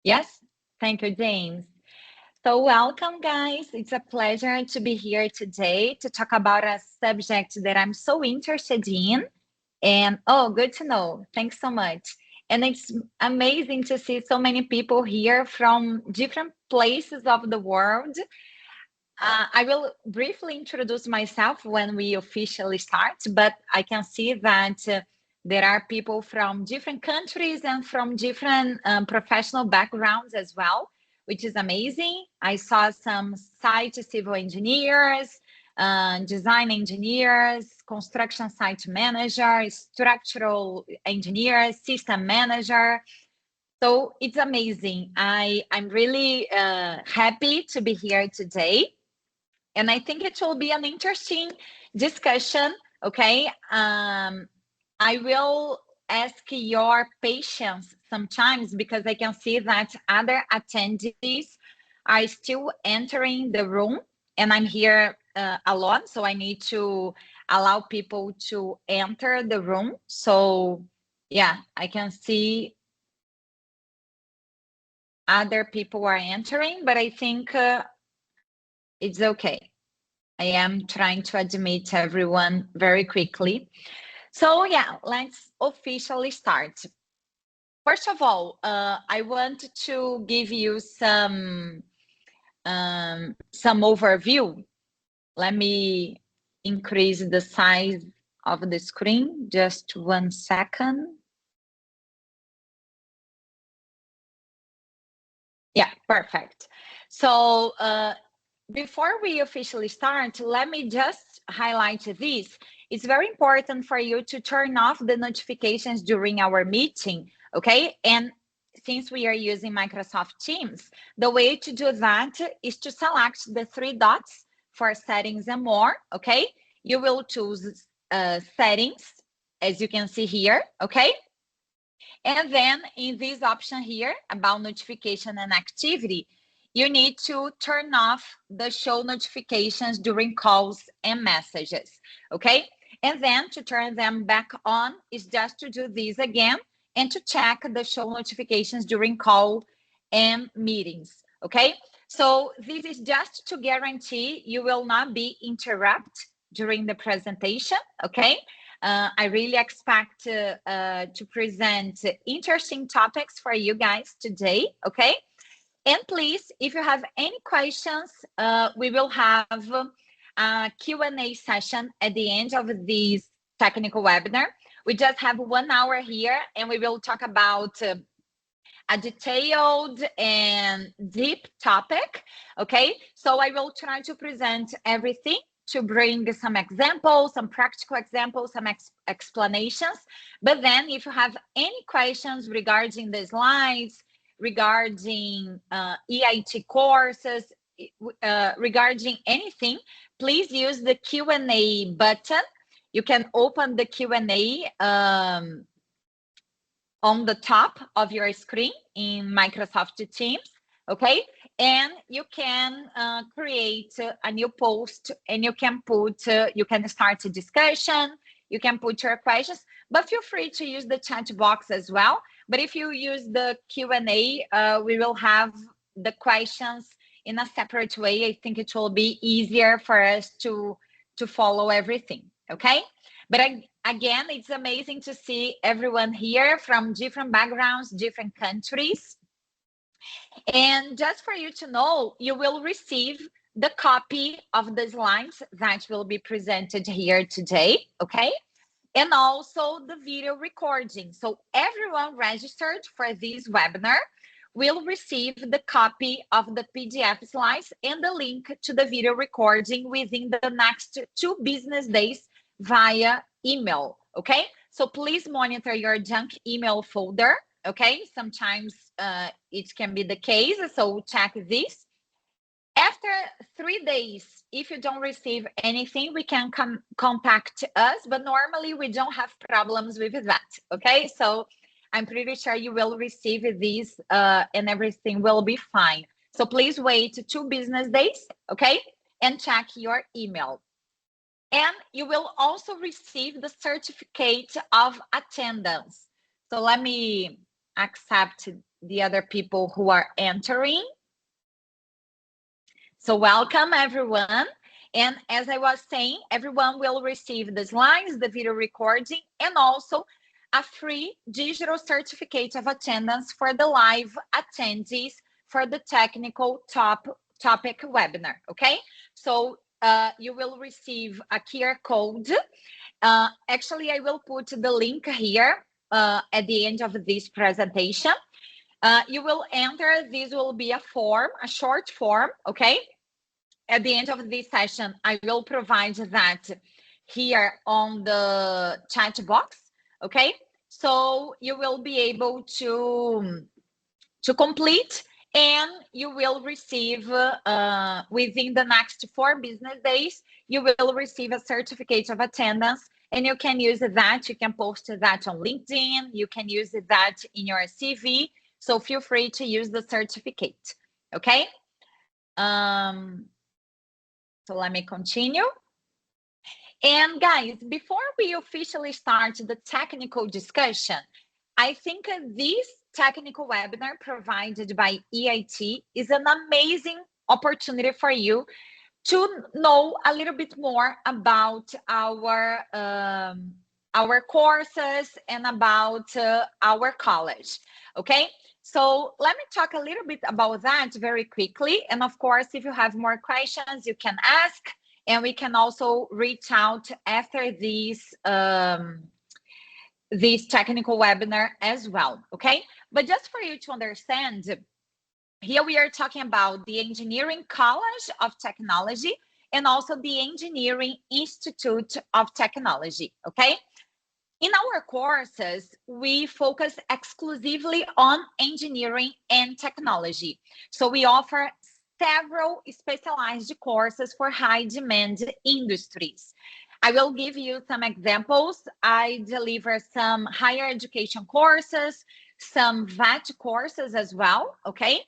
Yes, thank you, James. So welcome, guys. It's a pleasure to be here today to talk about a subject that I'm so interested in. And oh, good to know. Thanks so much. And it's amazing to see so many people here from different places of the world. I will briefly introduce myself when we officially start, but I can see that there are people from different countries and from different professional backgrounds as well, which is amazing. I saw some site civil engineers, design engineers, construction site manager, structural engineer, system manager. So it's amazing. I'm really happy to be here today. And I think it will be an interesting discussion. Okay. I will ask your patience sometimes because I can see that other attendees are still entering the room and I'm here alone. So I need to allow people to enter the room. So yeah, I can see other people are entering, but I think it's okay. I am trying to admit everyone very quickly. So yeah, let's officially start. First of all, I want to give you some overview. Let me increase the size of the screen. Just 1 second. Yeah, perfect. So before we officially start, let me just highlight this. It's very important for you to turn off the notifications during our meeting, okay? And since we are using Microsoft Teams, the way to do that is to select the 3 dots for settings and more, okay? You will choose settings, as you can see here, okay? And then in this option here about notification and activity, you need to turn off the show notifications during calls and messages, okay? And then to turn them back on is just to do this again and to check the show notifications during call and meetings, okay? So this is just to guarantee you will not be interrupted during the presentation, okay? I really expect to present interesting topics for you guys today, okay? And please, if you have any questions, we will have a Q&A session at the end of this technical webinar. We just have 1 hour here and we will talk about a detailed and deep topic, okay? So I will try to present everything to bring some examples, some practical examples, some explanations. But then if you have any questions regarding the slides, regarding EIT courses, regarding anything, please use the Q&A button. You can open the Q&A on the top of your screen in Microsoft Teams, okay? And you can create a new post and you can put, you can start a discussion, you can put your questions, but feel free to use the chat box as well. But if you use the Q&A, we will have the questions in a separate way. I think it will be easier for us to follow everything, okay? But again, it's amazing to see everyone here from different backgrounds, different countries. And just for you to know, you will receive the copy of the slides that will be presented here today, okay? And also the video recording. So everyone registered for this webinar will receive the copy of the PDF slides and the link to the video recording within the next 2 business days via email, okay? So please monitor your junk email folder, okay? Sometimes it can be the case, so check this. After 3 days, if you don't receive anything, we can contact us, but normally we don't have problems with that, okay? So I'm pretty sure you will receive these and everything will be fine. So please wait 2 business days, okay? And check your email. And you will also receive the certificate of attendance. So let me accept the other people who are entering. So welcome everyone. And as I was saying, everyone will receive the slides, the video recording, and also a free digital certificate of attendance for the live attendees for the technical topic webinar, okay? So you will receive a QR code. Actually, I will put the link here at the end of this presentation. You will enter, this will be a form, a short form, okay? At the end of this session, I will provide that here on the chat box, okay? So you will be able to complete, and you will receive within the next 4 business days, you will receive a certificate of attendance, and you can use that. You can post that on LinkedIn. You can use that in your CV. So feel free to use the certificate, okay? So let me continue. And guys, before we officially start the technical discussion, I think this technical webinar provided by EIT is an amazing opportunity for you to know a little bit more about our courses and about our college, okay? So let me talk a little bit about that very quickly. And of course, if you have more questions, you can ask, and we can also reach out after this technical webinar as well, okay? But just for you to understand, here we are talking about the Engineering College of Technology and also the Engineering Institute of Technology, okay? In our courses, we focus exclusively on engineering and technology. So we offer several specialized courses for high demand industries. I will give you some examples. I deliver some higher education courses, some VET courses as well, okay?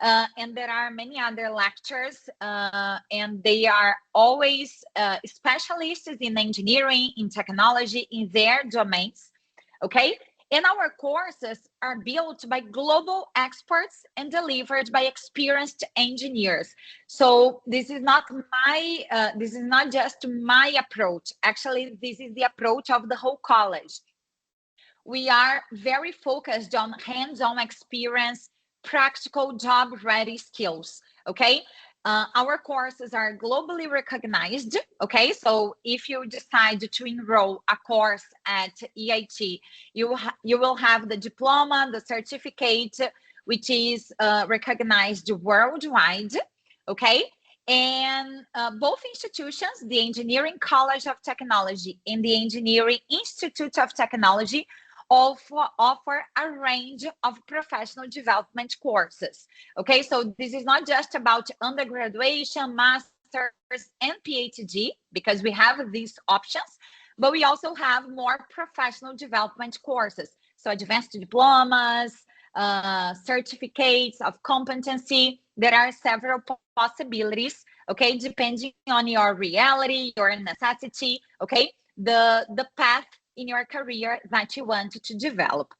And there are many other lectures, and they are always specialists in engineering, in technology, in their domains, okay? And our courses are built by global experts and delivered by experienced engineers. So this is not just my approach. Actually, this is the approach of the whole college. We are very focused on hands-on experience, practical job-ready skills, okay? Our courses are globally recognized, okay? So if you decide to enroll a course at EIT, you will have the diploma, the certificate, which is recognized worldwide, okay? And both institutions, the Engineering College of Technology and the Engineering Institute of Technology, offer a range of professional development courses. Okay, so this is not just about undergraduation, master's, and PhD, because we have these options, but we also have more professional development courses. So advanced diplomas, certificates of competency. There are several possibilities, okay, depending on your reality, your necessity, okay, the path in your career that you want to develop.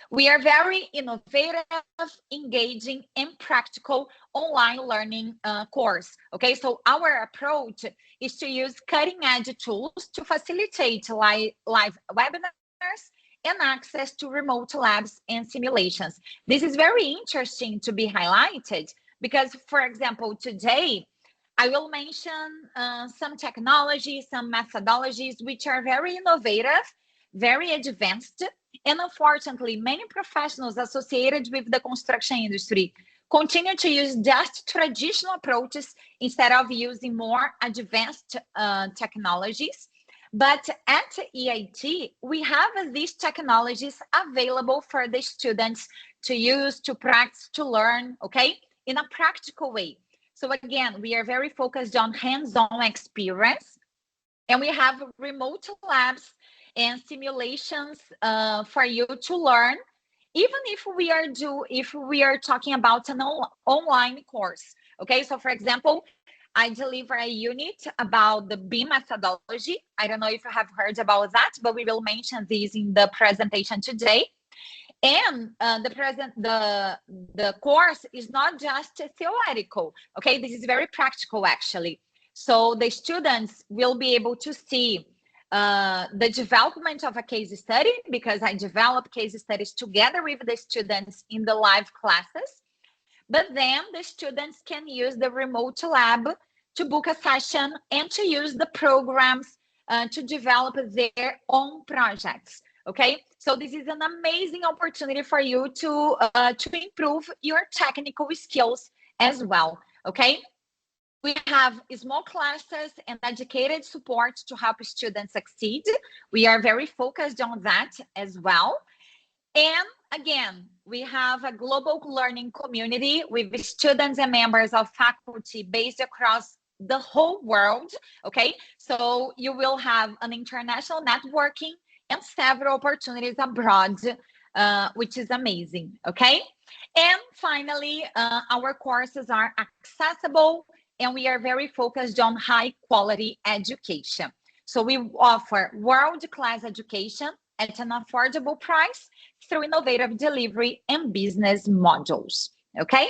We are very innovative, engaging, and practical online learning course. Okay, so our approach is to use cutting-edge tools to facilitate live webinars and access to remote labs and simulations. This is very interesting to be highlighted because, for example, today, I will mention some technologies, some methodologies which are very innovative, very advanced, and unfortunately, many professionals associated with the construction industry continue to use just traditional approaches instead of using more advanced technologies. But at EIT, we have these technologies available for the students to use, to practice, to learn, okay, in a practical way. So again, we are very focused on hands-on experience, and we have remote labs and simulations for you to learn, even if we are talking about an online course. Okay, so for example, I deliver a unit about the BIM methodology. I don't know if you have heard about that, but we will mention these in the presentation today. And the course is not just theoretical, okay? This is very practical, actually. So the students will be able to see the development of a case study, because I develop case studies together with the students in the live classes. But then the students can use the remote lab to book a session and to use the programs to develop their own projects. Okay, so this is an amazing opportunity for you to improve your technical skills as well. Okay, we have small classes and dedicated support to help students succeed. We are very focused on that as well. And again, we have a global learning community with students and members of faculty based across the whole world. Okay, so you will have an international networking and several opportunities abroad, which is amazing. Okay, and finally, our courses are accessible and we are very focused on high quality education. So we offer world-class education at an affordable price through innovative delivery and business modules. Okay?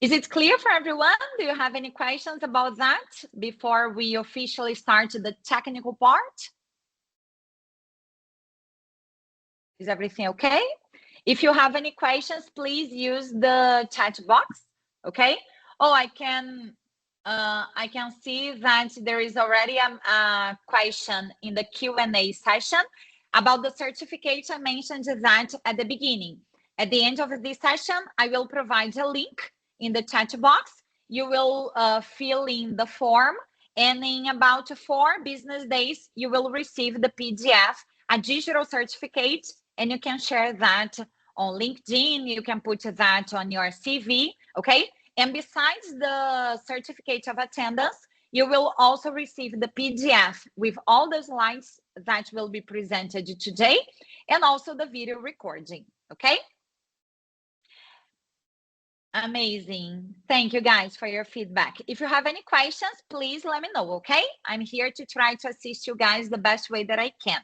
Is it clear for everyone? Do you have any questions about that before we officially start the technical part? Is everything okay? If you have any questions, please use the chat box. Okay? Oh, I can see that there is already a question in the Q&A session about the certificate. I mentioned that at the beginning. At the end of this session, I will provide a link in the chat box. You will fill in the form, and in about 4 business days, you will receive the PDF, a digital certificate, and you can share that on LinkedIn. You can put that on your CV, okay? And besides the certificate of attendance, you will also receive the PDF with all the slides that will be presented today and also the video recording, okay? Amazing. Thank you guys for your feedback. If you have any questions, please let me know, okay? I'm here to try to assist you guys the best way that I can.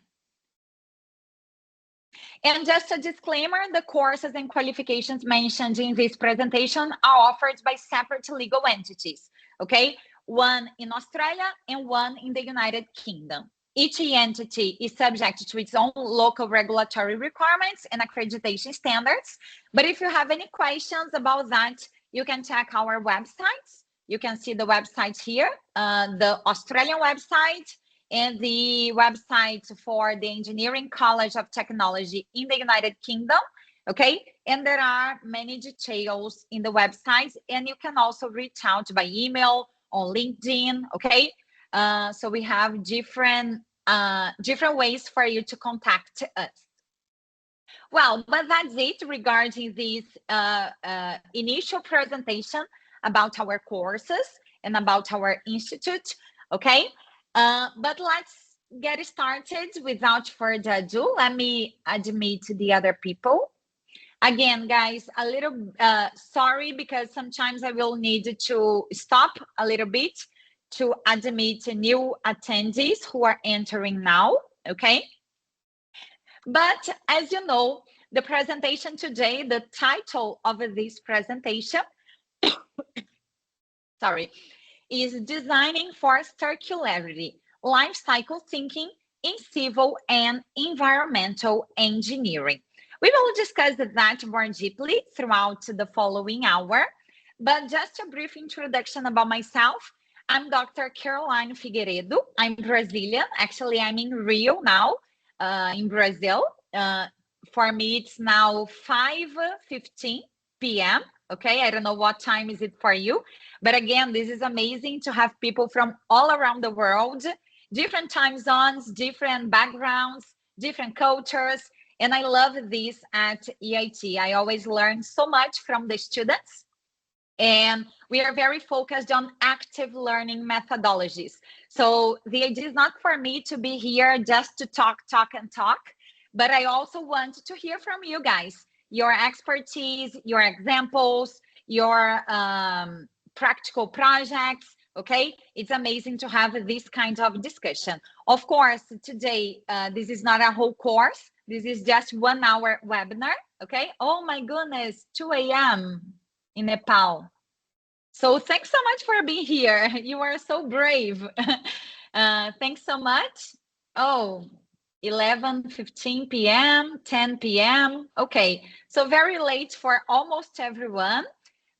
And just a disclaimer, the courses and qualifications mentioned in this presentation are offered by separate legal entities, okay? One in Australia and one in the United Kingdom. Each entity is subject to its own local regulatory requirements and accreditation standards. But if you have any questions about that, you can check our websites. You can see the websites here, the Australian website, and the website for the Engineering College of Technology in the United Kingdom, okay? And there are many details in the websites, and you can also reach out by email, on LinkedIn, okay? So we have different ways for you to contact us. Well, but that's it regarding this initial presentation about our courses and about our institute, okay? But let's get started without further ado. Let me admit the other people. Again, guys, a little sorry, because sometimes I will need to stop a little bit to admit new attendees who are entering now, okay? But as you know, the presentation today, the title of this presentation, sorry, is Designing for Circularity, Life Cycle Thinking in Civil and Environmental Engineering. We will discuss that more deeply throughout the following hour, but just a brief introduction about myself. I'm Dr. Caroline Figueiredo. I'm Brazilian. Actually, I'm in Rio now, in Brazil. For me, it's now 5:15 p.m. Okay, I don't know what time is it for you, but again, this is amazing to have people from all around the world, different time zones, different backgrounds, different cultures, and I love this at EIT. I always learn so much from the students, and we are very focused on active learning methodologies. So the idea is not for me to be here just to talk, but I also want to hear from you guys, your expertise, your examples, your practical projects, Okay, it's amazing to have this kind of discussion. Of course, today, this is not a whole course. This is just 1 hour webinar. Okay. Oh my goodness, 2 a.m. in Nepal. So thanks so much for being here. You are so brave. Thanks so much. Oh, 11:15 p.m., 10 p.m. Okay, so very late for almost everyone.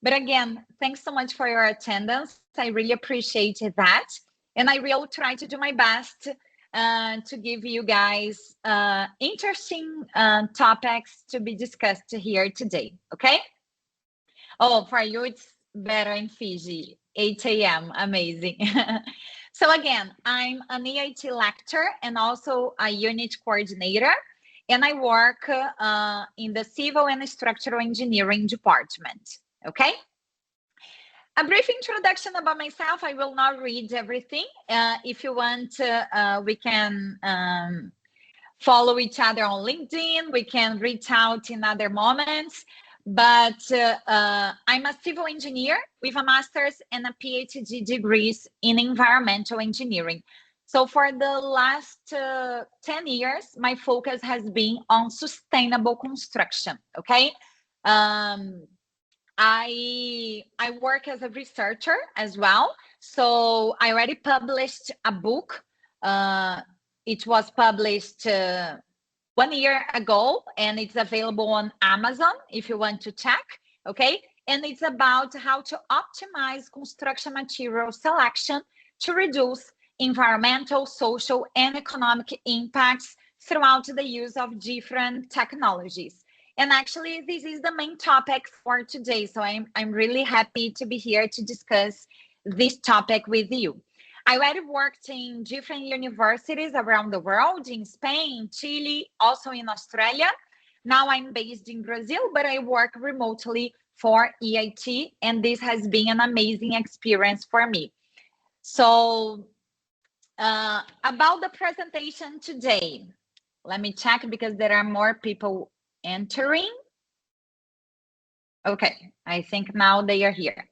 But again, thanks so much for your attendance. I really appreciate that. And I will try to do my best to give you guys interesting topics to be discussed here today, okay? Oh, for you, it's better in Fiji, 8 a.m. Amazing. So again, I'm an EIT lecturer and also a unit coordinator, and I work in the Civil and Structural Engineering department, okay? A brief introduction about myself. I will not read everything. If you want, we can follow each other on LinkedIn. We can reach out in other moments. But I'm a civil engineer with a master's and a PhD degrees in environmental engineering. So for the last 10 years, my focus has been on sustainable construction, okay? I work as a researcher as well. So I already published a book. It was published 1 year ago, and it's available on Amazon if you want to check, okay? And it's about how to optimize construction material selection to reduce environmental, social, and economic impacts throughout the use of different technologies. And actually, this is the main topic for today. So I'm really happy to be here to discuss this topic with you. I already worked in different universities around the world, in Spain, Chile, also in Australia. Now I'm based in Brazil, but I work remotely for EIT, and this has been an amazing experience for me. So about the presentation today, let me check because there are more people entering. Okay, I think now they are here.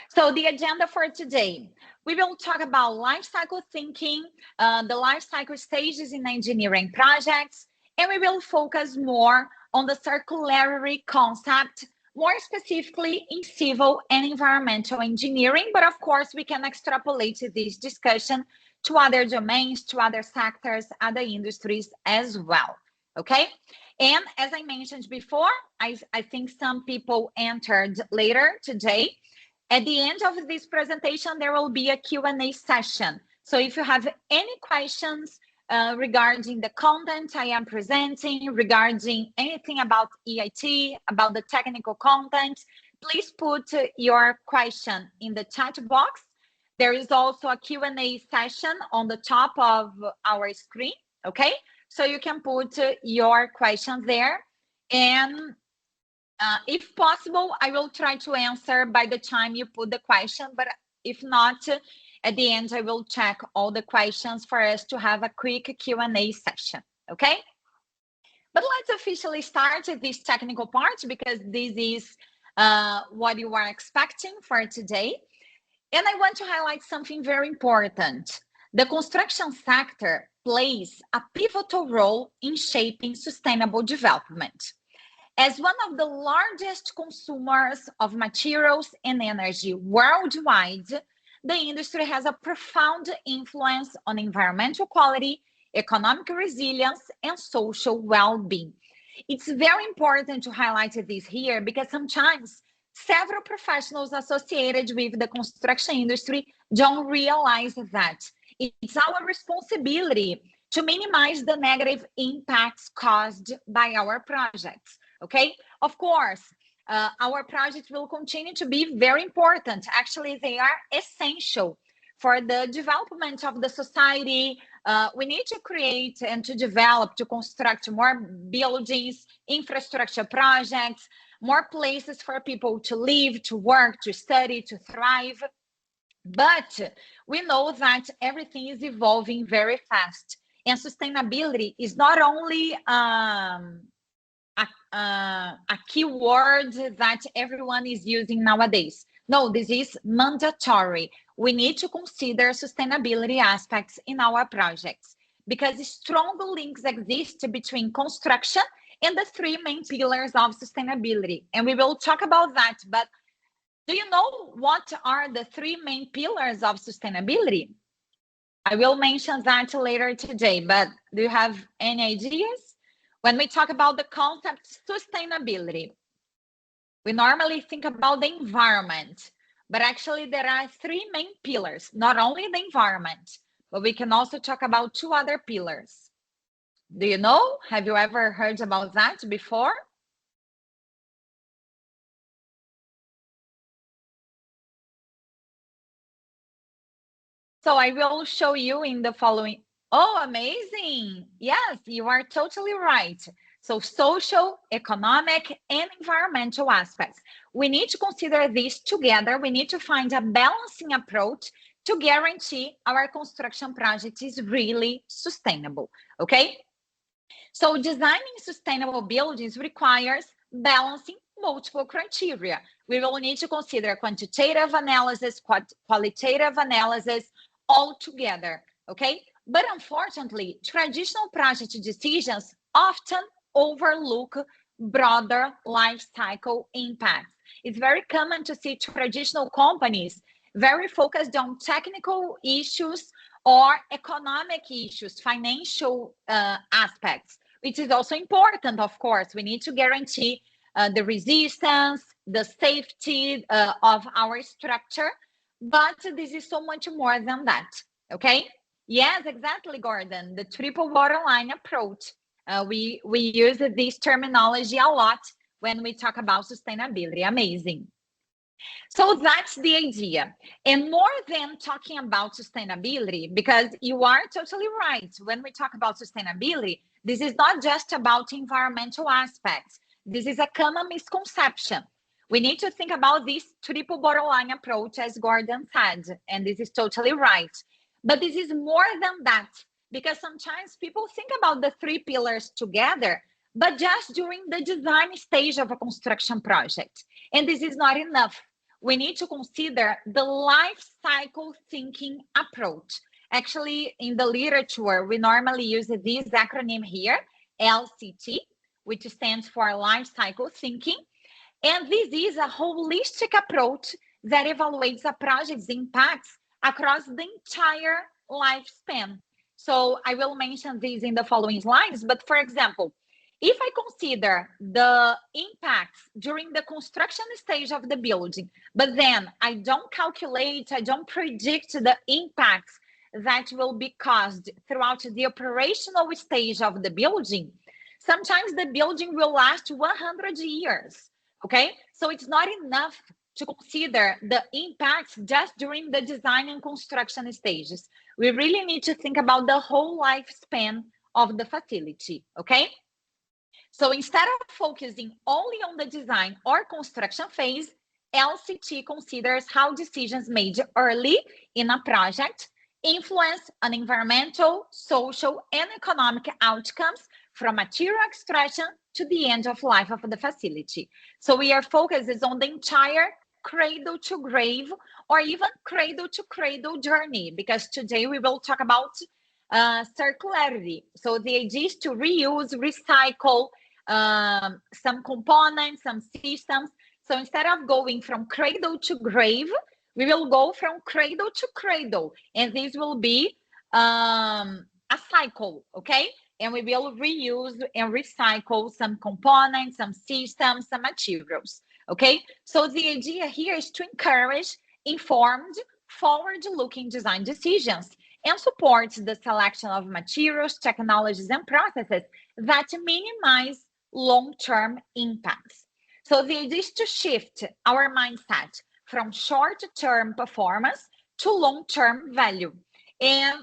So the agenda for today, we will talk about life cycle thinking, the life cycle stages in engineering projects, and we will focus more on the circularity concept, more specifically in civil and environmental engineering. But of course, we can extrapolate this discussion to other domains, to other sectors, other industries as well, okay? And as I mentioned before, I think some people entered later today. At the end of this presentation, there will be a Q&A session. So if you have any questions regarding the content I am presenting, regarding anything about EIT, about the technical content, please put your question in the chat box. There is also a Q&A session on the top of our screen, okay? So you can put your questions there. And if possible, I will try to answer by the time you put the question, but if not, at the end, I will check all the questions for us to have a quick Q&A session, okay? But let's officially start this technical part because this is what you are expecting for today. And I want to highlight something very important. The construction sector plays a pivotal role in shaping sustainable development. As one of the largest consumers of materials and energy worldwide, the industry has a profound influence on environmental quality, economic resilience, and social well-being. It's very important to highlight this here because sometimes several professionals associated with the construction industry don't realize that it's our responsibility to minimize the negative impacts caused by our projects. Okay, of course, our projects will continue to be very important. Actually, they are essential for the development of the society. We need to create and to develop, to construct more buildings, infrastructure projects, more places for people to live, to work, to study, to thrive. But we know that everything is evolving very fast. And sustainability is not only a keyword that everyone is using nowadays. No, this is mandatory. we need to consider sustainability aspects in our projects because strong links exist between construction and the three main pillars of sustainability. And we will talk about that, but do you know what are the three main pillars of sustainability? I will mention that later today, but do you have any ideas? When we talk about the concept sustainability, we normally think about the environment, but actually there are three main pillars, not only the environment, but we can also talk about two other pillars. Do you know? Have you ever heard about that before? So I will show you in the following. Oh, amazing. Yes, you are totally right. So social, economic, and environmental aspects. We need to consider these together. We need to find a balancing approach to guarantee our construction project is really sustainable, okay? So designing sustainable buildings requires balancing multiple criteria. We will need to consider quantitative analysis, qualitative analysis, all together, okay? But unfortunately, traditional project decisions often overlook broader life cycle impacts. It's very common to see traditional companies very focused on technical issues or economic issues, financial aspects, which is also important, of course. We need to guarantee the resistance, the safety of our structure, but this is so much more than that, okay? Yes, exactly, Gordon. The triple waterline approach. We use this terminology a lot when we talk about sustainability. Amazing. So that's the idea. And more than talking about sustainability, because you are totally right. When we talk about sustainability, this is not just about environmental aspects. This is a common misconception. We need to think about this triple bottom line approach, as Gordon said, and this is totally right. But this is more than that, because sometimes people think about the three pillars together, but just during the design stage of a construction project. And this is not enough. We need to consider the life cycle thinking approach. Actually, in the literature, we normally use this acronym here, LCT, which stands for life cycle thinking. And this is a holistic approach that evaluates a project's impacts across the entire lifespan. So I will mention these in the following slides, but for example, if I consider the impacts during the construction stage of the building, but then I don't calculate, I don't predict the impacts that will be caused throughout the operational stage of the building, sometimes the building will last 100 years, okay? So it's not enough to consider the impacts just during the design and construction stages. We really need to think about the whole lifespan of the facility, okay? So instead of focusing only on the design or construction phase, LCT considers how decisions made early in a project influence on environmental, social, and economic outcomes from material extraction to the end of life of the facility. So we are focused on the entire cradle to grave or even cradle to cradle journey, because today we will talk about circularity. So the idea is to reuse, recycle some components, some systems. So instead of going from cradle to grave, we will go from cradle to cradle, and this will be a cycle, okay? And we will reuse and recycle some components, some systems, some materials, okay? So the idea here is to encourage informed, forward-looking design decisions and support the selection of materials, technologies, and processes that minimize long-term impacts. So the idea is to shift our mindset from short-term performance to long-term value. And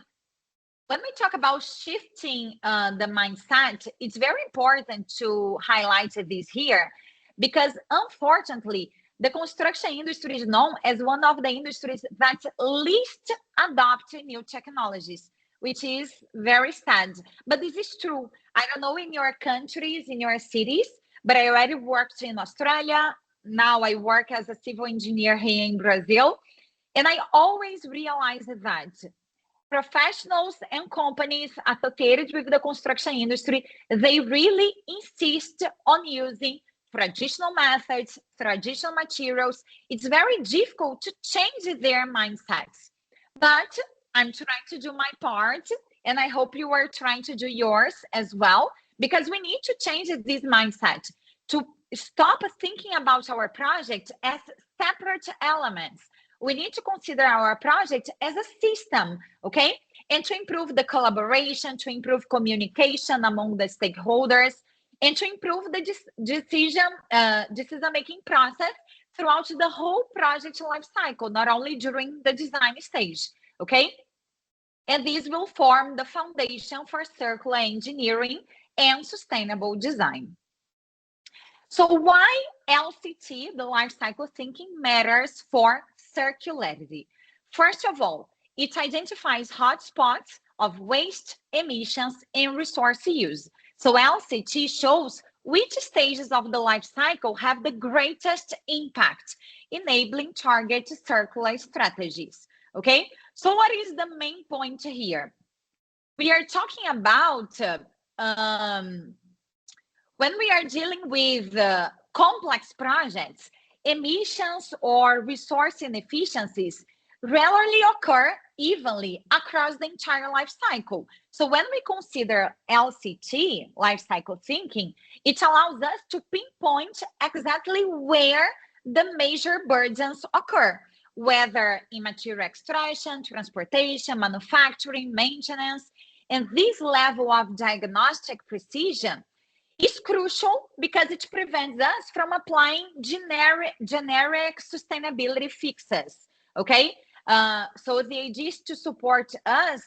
when we talk about shifting the mindset, it's very important to highlight this here, because unfortunately, the construction industry is known as one of the industries that least adopt new technologies, which is very sad. But this is true. I don't know in your countries, in your cities, but I already worked in Australia. Now I work as a civil engineer here in Brazil. And I always realize that professionals and companies associated with the construction industry, they really insist on using traditional methods, traditional materials. It's very difficult to change their mindsets. But I'm trying to do my part, and I hope you are trying to do yours as well, because we need to change this mindset to stop thinking about our project as separate elements. We need to consider our project as a system, okay? And to improve the collaboration, to improve communication among the stakeholders, and to improve the decision-making process throughout the whole project life cycle, not only during the design stage, okay? And these will form the foundation for circular engineering and sustainable design. So why LCT, the life cycle thinking, matters for circularity? First of all, it identifies hotspots of waste, emissions, and resource use. So LCT shows which stages of the life cycle have the greatest impact, enabling target circular strategies. Okay, so what is the main point here? We are talking about when we are dealing with complex projects, emissions or resource inefficiencies rarely occur evenly across the entire life cycle. So when we consider LCT, life cycle thinking, it allows us to pinpoint exactly where the major burdens occur, whether in material extraction, transportation, manufacturing, maintenance. And this level of diagnostic precision is crucial because it prevents us from applying generic sustainability fixes, okay? So the idea is to support us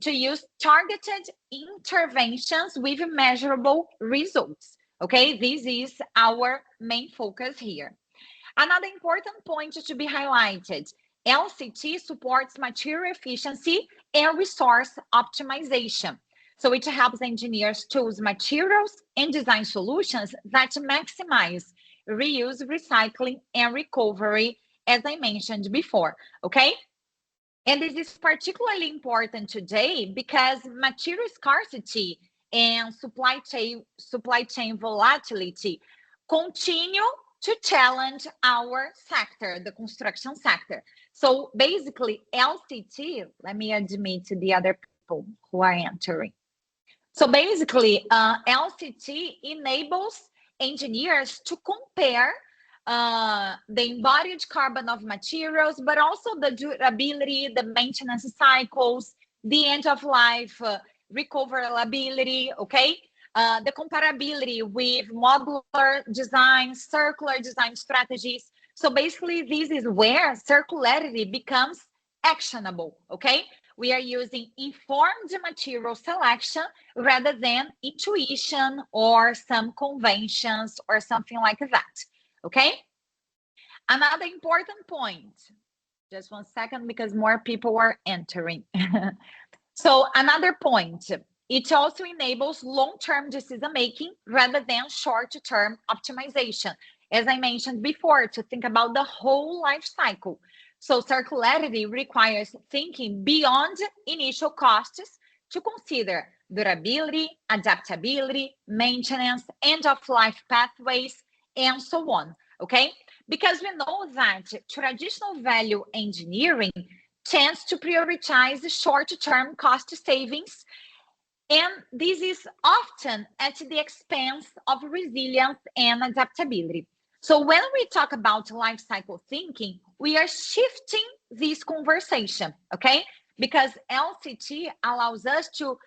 to use targeted interventions with measurable results, okay? This is our main focus here. Another important point to be highlighted, LCT supports material efficiency and resource optimization. So it helps engineers choose materials and design solutions that maximize reuse, recycling, and recovery, as I mentioned before, okay? And this is particularly important today because material scarcity and supply chain volatility continue to challenge our sector, the construction sector. So basically, LCT, let me admit to the other people who are entering. So basically, LCT enables engineers to compare the embodied carbon of materials, but also the durability, the maintenance cycles, the end of life, recoverability, okay? The comparability with modular design, circular design strategies. So basically, this is where circularity becomes actionable, okay? We are using informed material selection rather than intuition or some conventions or something like that, okay? Another important point, just 1 second because more people are entering. So another point, it also enables long-term decision-making rather than short-term optimization. As I mentioned before, to think about the whole life cycle. So circularity requires thinking beyond initial costs to consider durability, adaptability, maintenance, end-of-life pathways, and so on, okay? Because we know that traditional value engineering tends to prioritize short-term cost savings, and this is often at the expense of resilience and adaptability. So when we talk about life cycle thinking, we are shifting this conversation, okay? Because LCT allows us to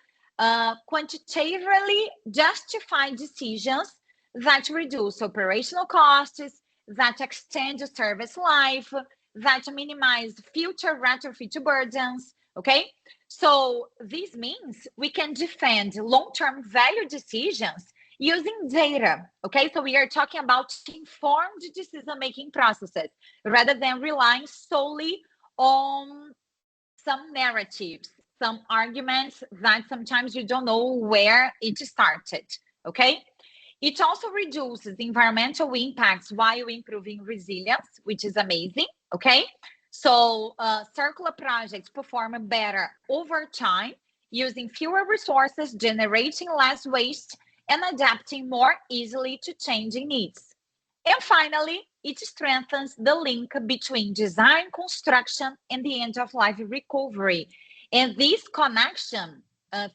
quantitatively justify decisions that reduce operational costs, that extend the service life, that minimize future retrofit burdens, okay? So this means we can defend long-term value decisions using data, okay? So we are talking about informed decision-making processes rather than relying solely on some narratives, some arguments that sometimes you don't know where it started, okay? It also reduces environmental impacts while improving resilience, which is amazing, okay? So circular projects perform better over time, using fewer resources, generating less waste, and adapting more easily to changing needs. And finally, it strengthens the link between design, construction, and the end-of-life recovery. And this connection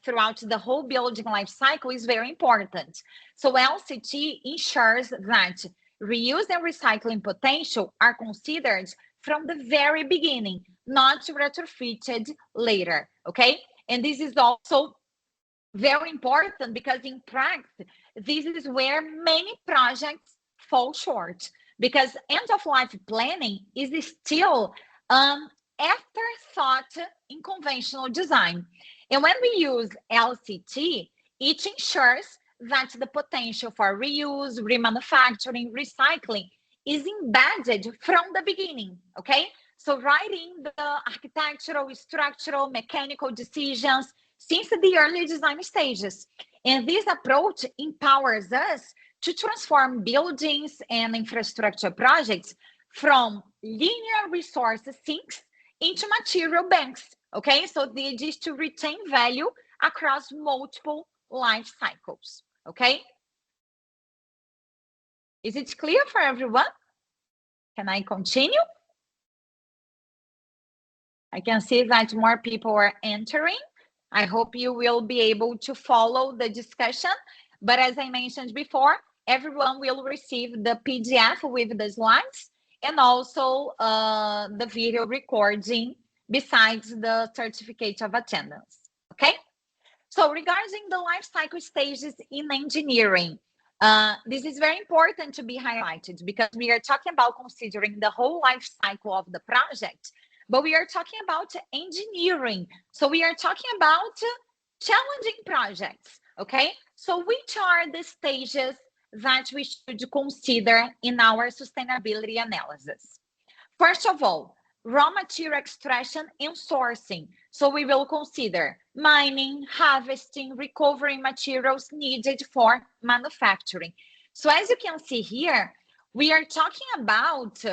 throughout the whole building life cycle is very important. So LCT ensures that reuse and recycling potential are considered from the very beginning, not retrofitted later, okay? And this is also very important because in practice, this is where many projects fall short, because end-of-life planning is still afterthought in conventional design. And when we use LCT, it ensures that the potential for reuse, remanufacturing, recycling is embedded from the beginning, okay? So writing the architectural, structural, mechanical decisions since the early design stages. And this approach empowers us to transform buildings and infrastructure projects from linear resource sinks into material banks, okay? So the idea is to retain value across multiple life cycles, okay? Is it clear for everyone? Can I continue? I can see that more people are entering. I hope you will be able to follow the discussion. But as I mentioned before, everyone will receive the PDF with the slides and also the video recording besides the certificate of attendance, okay? So regarding the life cycle stages in engineering, this is very important to be highlighted because we are talking about considering the whole life cycle of the project, but we are talking about engineering. So we are talking about challenging projects, okay? So which are the stages that we should consider in our sustainability analysis? First of all, raw material extraction and sourcing. So we will consider mining, harvesting, recovering materials needed for manufacturing. So as you can see here, we are talking about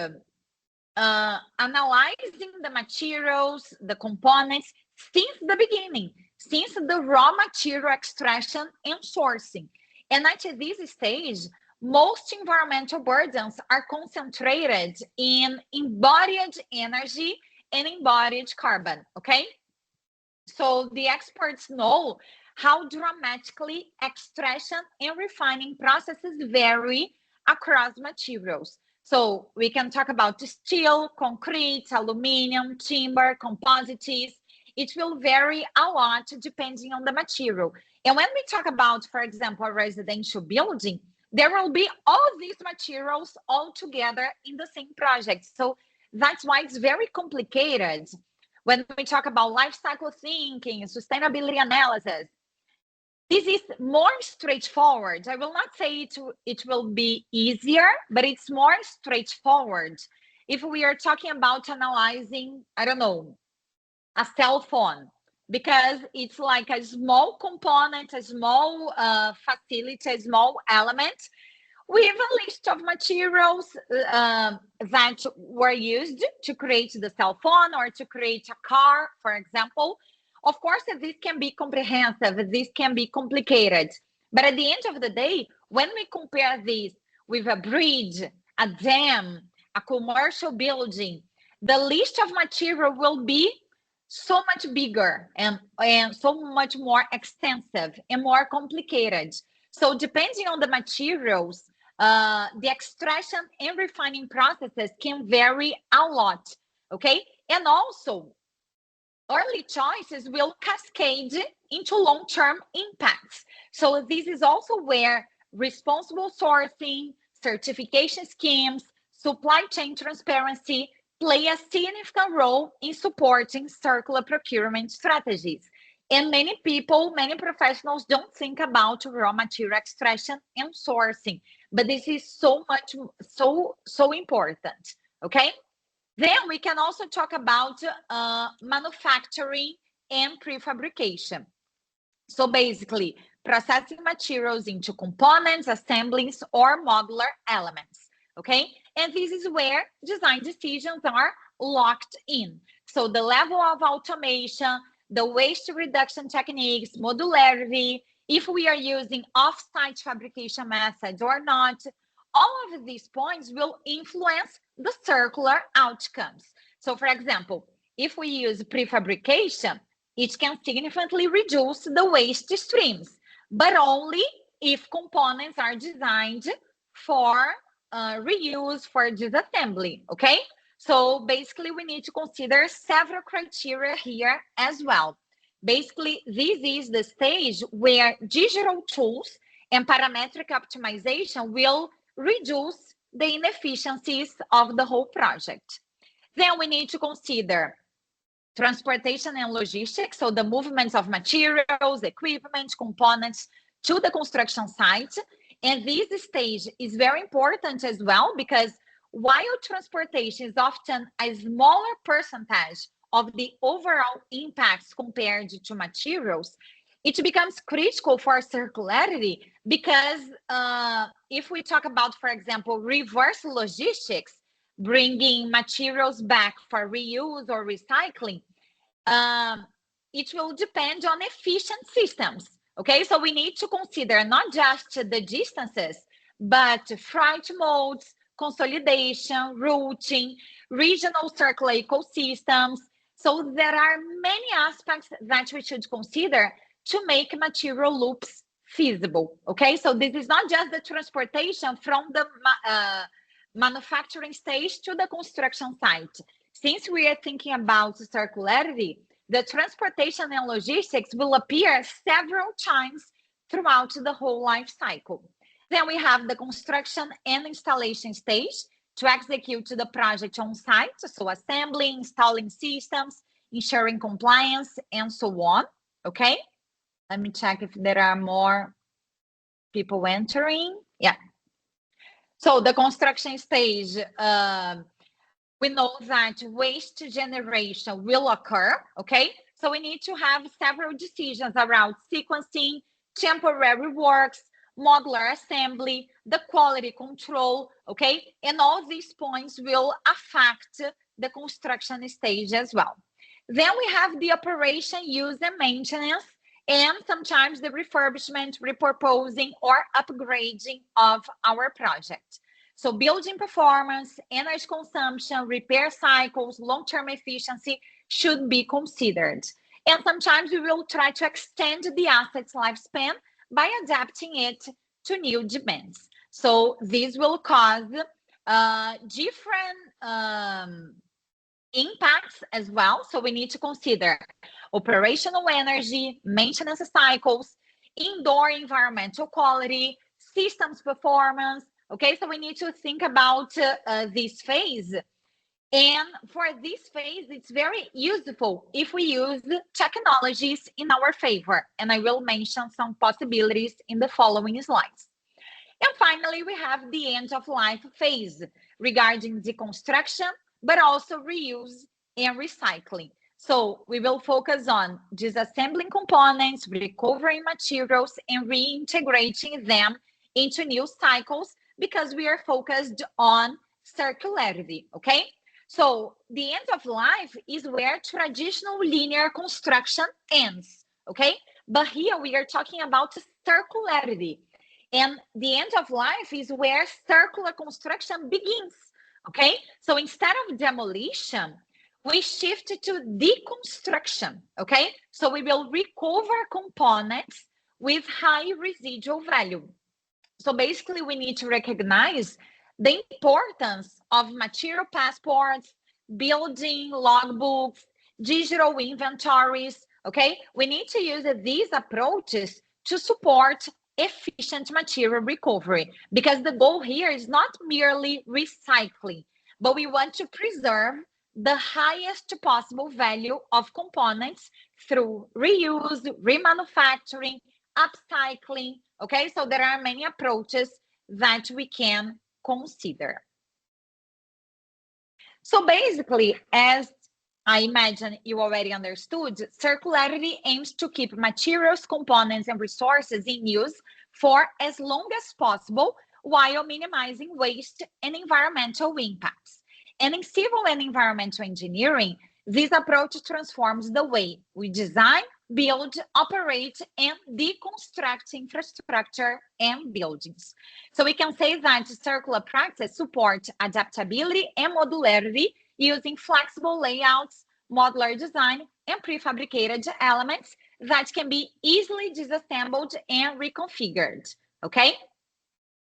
analyzing the materials, the components since the beginning, since the raw material extraction and sourcing. And at this stage, most environmental burdens are concentrated in embodied energy and embodied carbon, okay? So the experts know how dramatically extraction and refining processes vary across materials. So we can talk about steel, concrete, aluminum, timber, composites. It will vary a lot depending on the material. And when we talk about, for example, a residential building, there will be all these materials all together in the same project. So that's why it's very complicated when we talk about life cycle thinking, sustainability analysis. This is more straightforward. I will not say it will be easier, but it's more straightforward. If we are talking about analyzing, I don't know, a cell phone, because it's like a small component, a small facility, a small element with a list of materials that were used to create the cell phone or to create a car, for example. Of course, this can be comprehensive, this can be complicated. But at the end of the day, when we compare this with a bridge, a dam, a commercial building, the list of material will be so much bigger and so much more extensive and more complicated. So depending on the materials, the extraction and refining processes can vary a lot, okay? And also, early choices will cascade into long-term impacts. So this is also where responsible sourcing, certification schemes, supply chain transparency play a significant role in supporting circular procurement strategies. And many people, many professionals don't think about raw material extraction and sourcing, but this is so important, okay? Then we can also talk about manufacturing and prefabrication. So basically, processing materials into components, assemblies, or modular elements, okay? And this is where design decisions are locked in. So the level of automation, the waste reduction techniques, modularity, if we are using off-site fabrication methods or not, all of these points will influence the circular outcomes. So for example, if we use prefabrication, it can significantly reduce the waste streams, but only if components are designed for reuse, for disassembly, okay? So basically, we need to consider several criteria here as well. Basically, this is the stage where digital tools and parametric optimization will reduce the inefficiencies of the whole project. Then we need to consider transportation and logistics, so the movements of materials, equipment, components to the construction site. And this stage is very important as well, because while transportation is often a smaller percentage of the overall impacts compared to materials, it becomes critical for circularity because if we talk about, for example, reverse logistics, bringing materials back for reuse or recycling, it will depend on efficient systems. Okay, so we need to consider not just the distances, but freight modes, consolidation, routing, regional circular ecosystems. So there are many aspects that we should consider to make material loops feasible. Okay, so this is not just the transportation from the manufacturing stage to the construction site. Since we are thinking about circularity, the transportation and logistics will appear several times throughout the whole life cycle. Then we have the construction and installation stage to execute the project on site, so assembling, installing systems, ensuring compliance, and so on. Okay, let me check if there are more people entering. Yeah. So the construction stage, we know that waste generation will occur, okay? So we need to have several decisions around sequencing, temporary works, modular assembly, the quality control, okay? And all these points will affect the construction stage as well. Then we have the operation, use, and maintenance, and sometimes the refurbishment, repurposing, or upgrading of our project. So building performance, energy consumption, repair cycles, long-term efficiency should be considered. And sometimes we will try to extend the asset's lifespan by adapting it to new demands. So this will cause different impacts as well. So we need to consider operational energy, maintenance cycles, indoor environmental quality, systems performance. Okay, so we need to think about this phase. And for this phase, it's very useful if we use technologies in our favor. And I will mention some possibilities in the following slides. And finally, we have the end of life phase regarding deconstruction, but also reuse and recycling. So we will focus on disassembling components, recovering materials, and reintegrating them into new cycles, because we are focused on circularity, okay? So the end of life is where traditional linear construction ends, okay? But here we are talking about circularity. And the end of life is where circular construction begins, okay? So instead of demolition, we shift to deconstruction, okay? So we will recover components with high residual value. So basically, we need to recognize the importance of material passports, building logbooks, digital inventories, okay? We need to use these approaches to support efficient material recovery, because the goal here is not merely recycling, but we want to preserve the highest possible value of components through reuse, remanufacturing, upcycling, okay? So there are many approaches that we can consider. So basically, as I imagine you already understood, circularity aims to keep materials, components, and resources in use for as long as possible while minimizing waste and environmental impacts. And in civil and environmental engineering, this approach transforms the way we design, build, operate, and deconstruct infrastructure and buildings. So we can say that circular practice supports adaptability and modularity using flexible layouts, modular design, and prefabricated elements that can be easily disassembled and reconfigured, okay?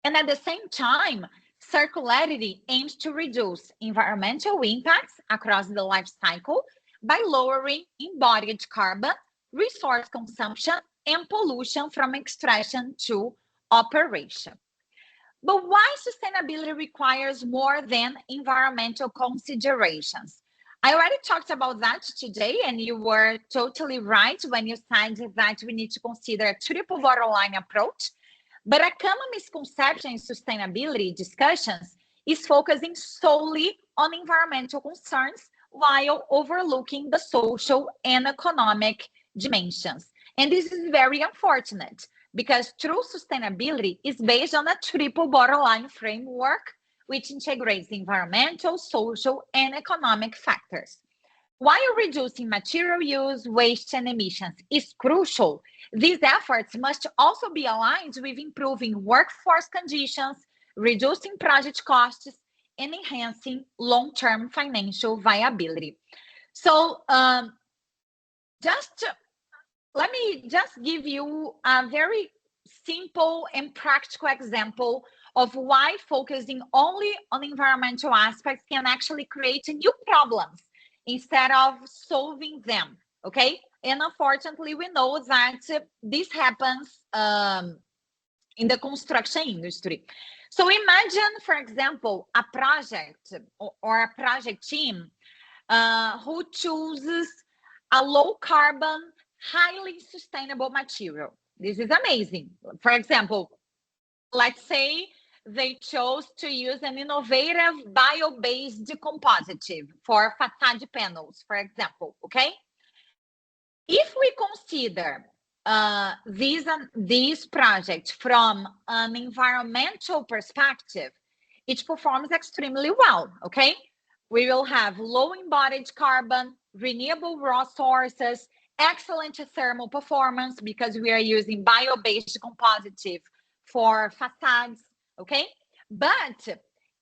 And at the same time, circularity aims to reduce environmental impacts across the life cycle by lowering embodied carbon, resource consumption, and pollution from extraction to operation. But why sustainability requires more than environmental considerations? I already talked about that today, and you were totally right when you said that we need to consider a triple bottom line approach. But a common misconception in sustainability discussions is focusing solely on environmental concerns while overlooking the social and economic dimensions. And this is very unfortunate because true sustainability is based on a triple bottom line framework, which integrates environmental, social, and economic factors. While reducing material use, waste, and emissions is crucial, these efforts must also be aligned with improving workforce conditions, reducing project costs, and enhancing long-term financial viability. So let me just give you a very simple and practical example of why focusing only on environmental aspects can actually create new problems instead of solving them, okay? And unfortunately, we know that this happens in the construction industry. So imagine, for example, a project or a project team who chooses a low carbon, highly sustainable material. This is amazing. For example, let's say they chose to use an innovative bio-based composite for facade panels, for example, okay? If we consider these projects from an environmental perspective, it performs extremely well, okay? We will have low embodied carbon, renewable raw sources, excellent thermal performance because we are using bio-based composite for facades, okay? But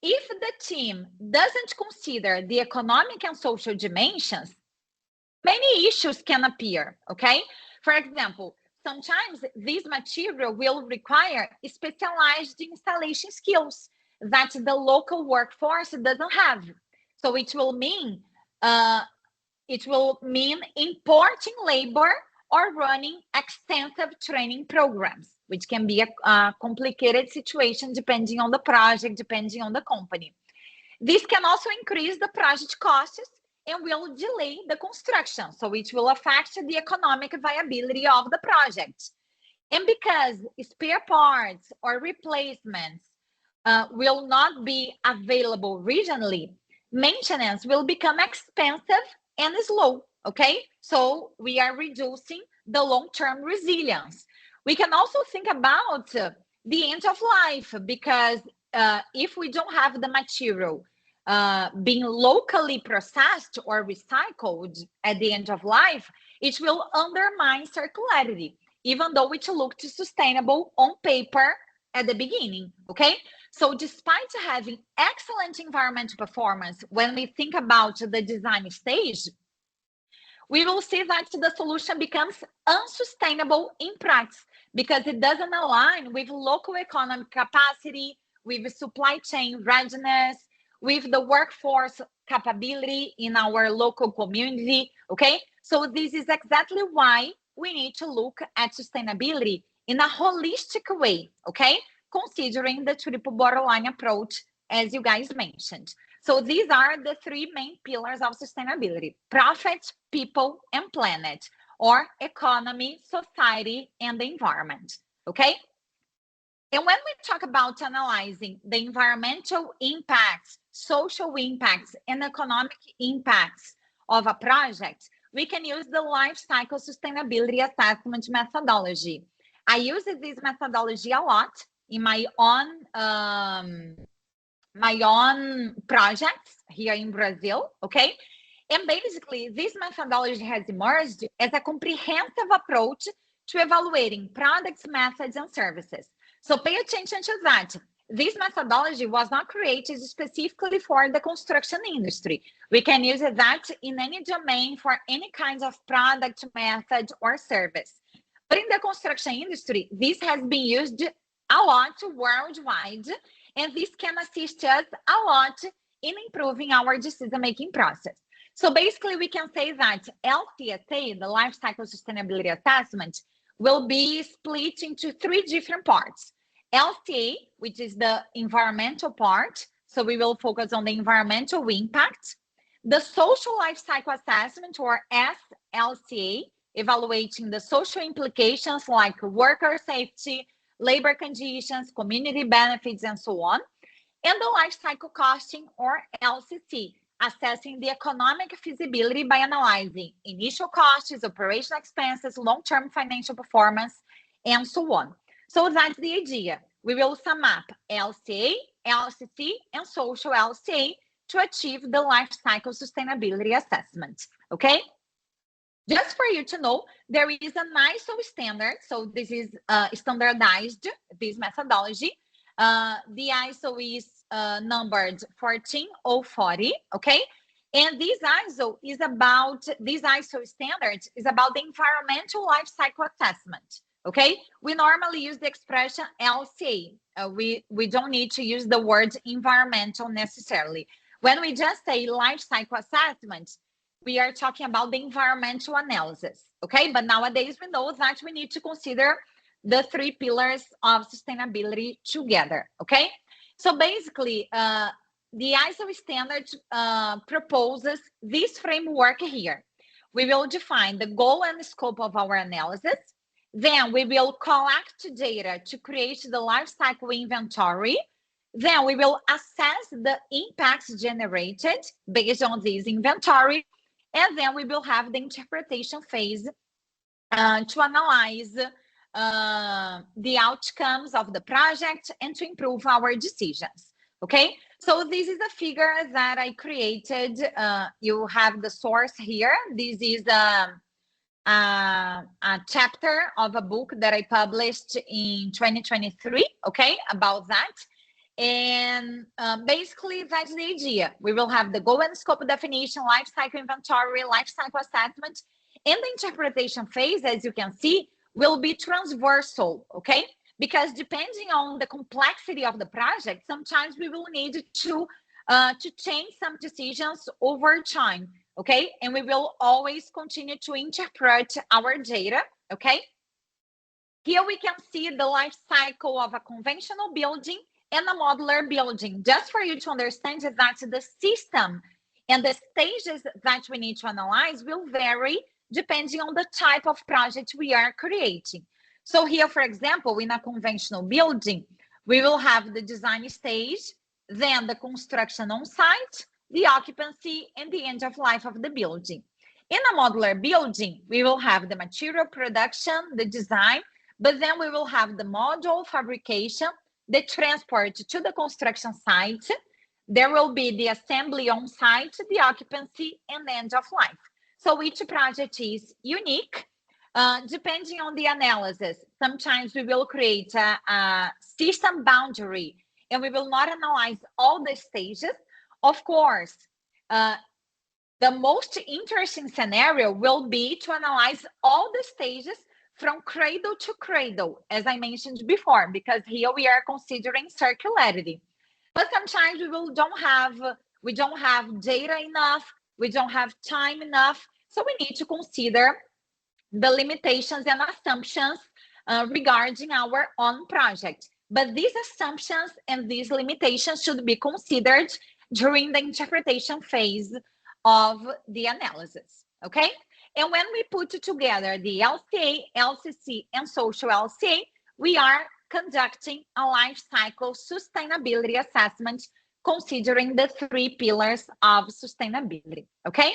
if the team doesn't consider the economic and social dimensions, many issues can appear, okay? For example, sometimes this material will require specialized installation skills that the local workforce doesn't have. So it will mean importing labor or running extensive training programs, which can be a complicated situation depending on the project, depending on the company. This can also increase the project costs and will delay the construction, so it will affect the economic viability of the project. And because spare parts or replacements will not be available regionally, maintenance will become expensive and slow, okay? So we are reducing the long-term resilience. We can also think about the end of life, because if we don't have the material being locally processed or recycled at the end of life, it will undermine circularity, even though it looked sustainable on paper at the beginning, okay? So despite having excellent environmental performance, when we think about the design stage, we will see that the solution becomes unsustainable in practice because it doesn't align with local economic capacity, with supply chain readiness, with the workforce capability in our local community, okay? So this is exactly why we need to look at sustainability in a holistic way, okay? Considering the triple bottom line approach, as you guys mentioned. So these are the three main pillars of sustainability: profit, people, and planet, or economy, society, and the environment, okay? And when we talk about analyzing the environmental impacts, social impacts, and economic impacts of a project, we can use the life cycle sustainability assessment methodology. I use this methodology a lot in my own my own projects here in Brazil, okay? And basically, this methodology has emerged as a comprehensive approach to evaluating products, methods, and services. So pay attention to that. This methodology was not created specifically for the construction industry. We can use that in any domain for any kinds of product, method, or service. But in the construction industry, this has been used a lot worldwide, and this can assist us a lot in improving our decision-making process. So basically, we can say that LCSA, the Life Cycle Sustainability Assessment, will be split into 3 different parts. LCA, which is the environmental part, so we will focus on the environmental impact. The Social Life Cycle Assessment, or SLCA, evaluating the social implications like worker safety, labor conditions, community benefits, and so on. And the Life Cycle Costing, or LCC, assessing the economic feasibility by analyzing initial costs, operational expenses, long-term financial performance, and so on. So that's the idea. We will sum up LCA, LCC, and social LCA to achieve the life cycle sustainability assessment, okay? Just for you to know, there is an ISO standard. So this is standardized, this methodology. The ISO is numbered 14040, okay? And this ISO standard is about the environmental life cycle assessment, okay? We normally use the expression LCA. We don't need to use the word environmental necessarily. When we just say life cycle assessment, we are talking about the environmental analysis, okay? But nowadays we know that we need to consider the 3 pillars of sustainability together, okay? So basically, the ISO standard proposes this framework here. We will define the goal and scope of our analysis. Then we will collect data to create the life cycle inventory. Then we will assess the impacts generated based on this inventory. And then we will have the interpretation phase to analyze the outcomes of the project and to improve our decisions, okay? So this is a figure that I created. You have the source here. This is a chapter of a book that I published in 2023, okay, about that. And basically, that's the idea. We will have the goal and scope definition, life cycle inventory, life cycle assessment, and the interpretation phase, as you can see, will be transversal, okay? Because depending on the complexity of the project, sometimes we will need to change some decisions over time, okay? And we will always continue to interpret our data, okay? Here we can see the life cycle of a conventional building and a modular building. Just for you to understand that the system and the stages that we need to analyze will vary depending on the type of project we are creating. So here, for example, in a conventional building, we will have the design stage, then the construction on site, the occupancy, and the end of life of the building. In a modular building, we will have the material production, the design, but then we will have the module fabrication, the transport to the construction site. There will be the assembly on site, the occupancy, and end of life. So each project is unique. Depending on the analysis, sometimes we will create a system boundary and we will not analyze all the stages. Of course, the most interesting scenario will be to analyze all the stages from cradle to cradle, as I mentioned before, because here we are considering circularity. But sometimes we don't have data enough, we don't have time enough, so we need to consider the limitations and assumptions regarding our own project. But these assumptions and these limitations should be considered during the interpretation phase of the analysis, okay? And when we put together the LCA, LCC, and social LCA, we are conducting a life cycle sustainability assessment considering the 3 pillars of sustainability, okay?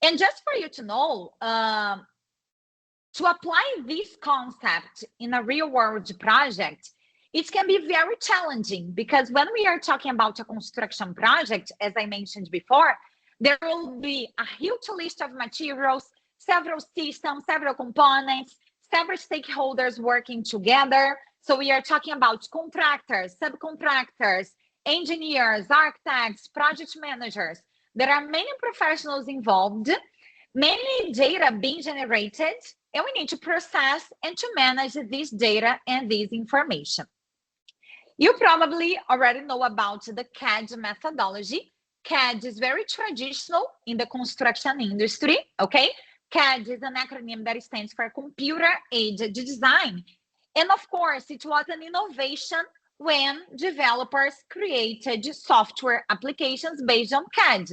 And just for you to know, to apply this concept in a real-world project, it can be very challenging because when we are talking about a construction project, as I mentioned before, there will be a huge list of materials, several systems, several components, several stakeholders working together. So we are talking about contractors, subcontractors, engineers, architects, project managers. There are many professionals involved, many data being generated, and we need to process and to manage this data and this information. You probably already know about the CAD methodology. CAD is very traditional in the construction industry, okay? CAD is an acronym that stands for Computer-Aided Design. And of course, it was an innovation when developers created software applications based on CAD.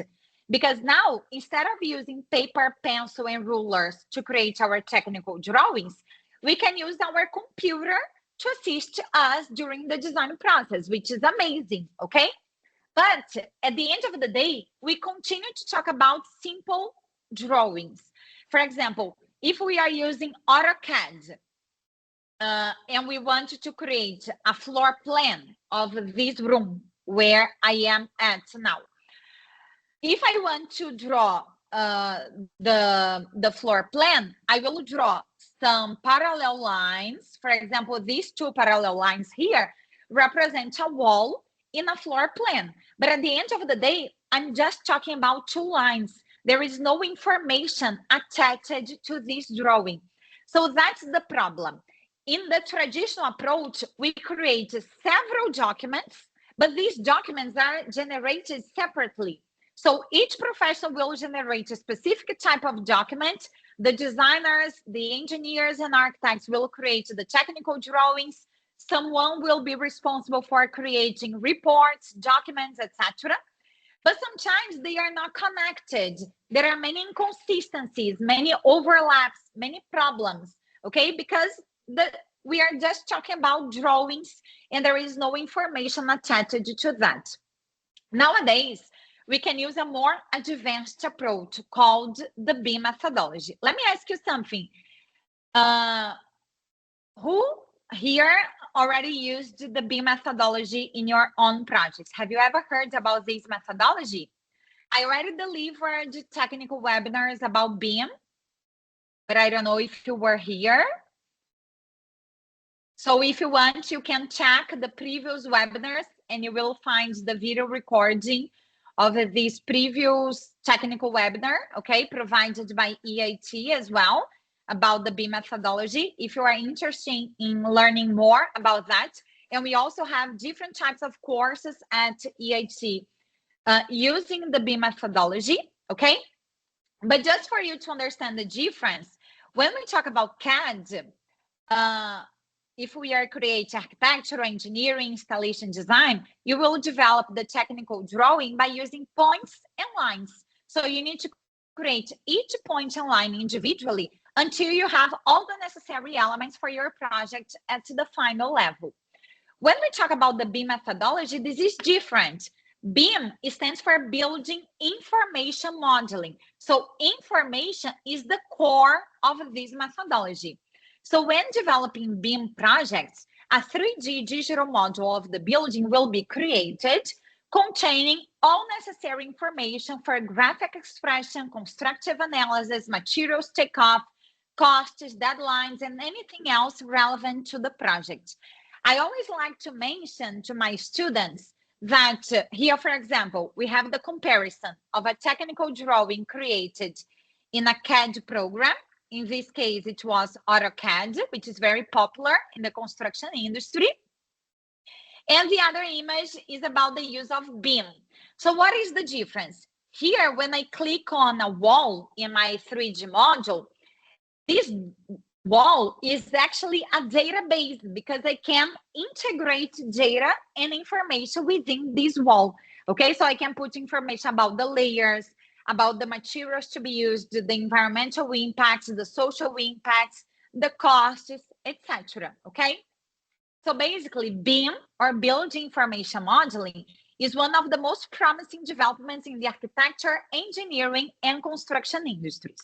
Because now, instead of using paper, pencil, and rulers to create our technical drawings, we can use our computer to assist us during the design process, which is amazing, okay? But at the end of the day, we continue to talk about simple drawings. For example, if we are using AutoCAD and we want to create a floor plan of this room where I am at now, if I want to draw the floor plan, I will draw some parallel lines. For example, these two parallel lines here represent a wall in a floor plan. But at the end of the day, I'm just talking about two lines. There is no information attached to this drawing. So that's the problem. In the traditional approach, we create several documents, but these documents are generated separately. So each professional will generate a specific type of document. The designers, the engineers, and architects will create the technical drawings. Someone will be responsible for creating reports, documents, etc. But sometimes they are not connected. There are many inconsistencies, many overlaps, many problems, okay? Because we are just talking about drawings and there is no information attached to that. Nowadays, we can use a more advanced approach called the BIM methodology. Let me ask you something. Who here already used the BIM methodology in your own projects? Have you ever heard about this methodology? I already delivered technical webinars about BIM, but I don't know if you were here. So if you want, you can check the previous webinars and you will find the video recording of this previous technical webinar, okay, provided by EIT as well, about the BIM methodology, if you are interested in learning more about that. And we also have different types of courses at EIT using the BIM methodology, okay? But just for you to understand the difference, when we talk about CAD, if we are creating architecture, engineering, installation design, you will develop the technical drawing by using points and lines. So you need to create each point and line individually until you have all the necessary elements for your project at the final level. When we talk about the BIM methodology, this is different. BIM stands for Building Information Modeling. So information is the core of this methodology. So when developing BIM projects, a 3D digital model of the building will be created containing all necessary information for graphic expression, constructive analysis, materials takeoff, costs, deadlines, and anything else relevant to the project. I always like to mention to my students that here, for example, we have the comparison of a technical drawing created in a CAD program. In this case, it was AutoCAD, which is very popular in the construction industry. And the other image is about the use of BIM. So what is the difference? Here, when I click on a wall in my 3D module, this wall is actually a database because I can integrate data and information within this wall. Okay, so I can put information about the layers, about the materials to be used, the environmental impacts, the social impacts, the costs, etc. Okay, so basically BIM, or Building Information Modeling, is one of the most promising developments in the architecture, engineering, and construction industries.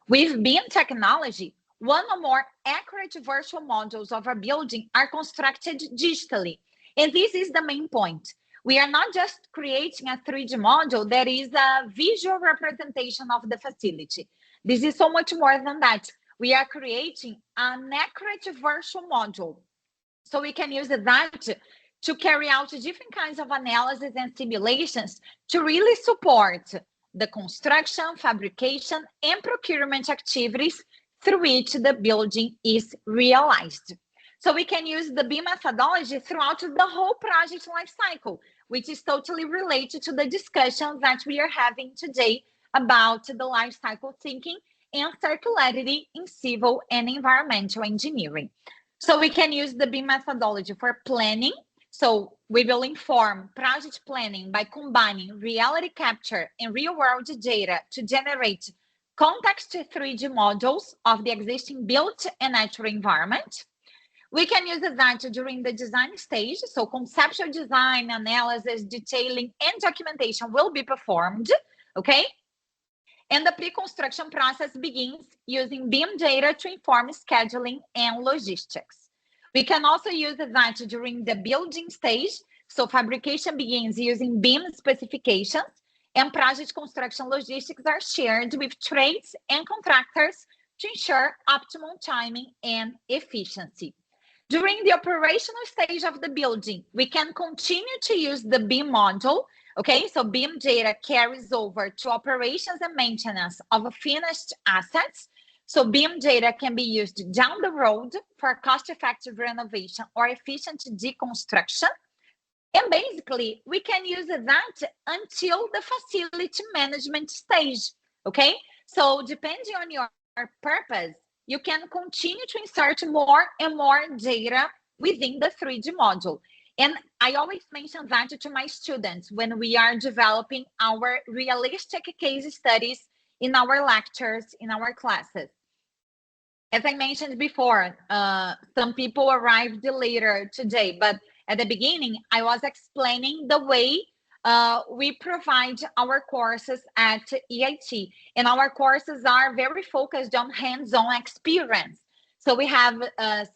With BIM technology, one or more accurate virtual models of a building are constructed digitally. And this is the main point. We are not just creating a 3D model that is a visual representation of the facility. This is so much more than that. We are creating an accurate virtual model. So we can use that to carry out different kinds of analysis and simulations to really support the construction, fabrication, and procurement activities through which the building is realized. So we can use the BIM methodology throughout the whole project lifecycle, which is totally related to the discussion that we are having today about the lifecycle thinking and circularity in civil and environmental engineering. So we can use the BIM methodology for planning. So we will inform project planning by combining reality capture and real-world data to generate context 3D models of the existing built and natural environment. We can use that during the design stage. So conceptual design, analysis, detailing, and documentation will be performed, okay? And the pre-construction process begins using BIM data to inform scheduling and logistics. We can also use that during the building stage. So fabrication begins using BIM specifications, and project construction logistics are shared with trades and contractors to ensure optimal timing and efficiency. During the operational stage of the building, we can continue to use the BIM model. Okay, so BIM data carries over to operations and maintenance of finished assets. So BIM data can be used down the road for cost-effective renovation or efficient deconstruction. And basically, we can use that until the facility management stage, okay? So depending on your purpose, you can continue to insert more and more data within the 3D module. And I always mention that to my students when we are developing our realistic case studies in our lectures, in our classes. As I mentioned before, some people arrived later today, but at the beginning, I was explaining the way we provide our courses at EIT. And our courses are very focused on hands-on experience. So we have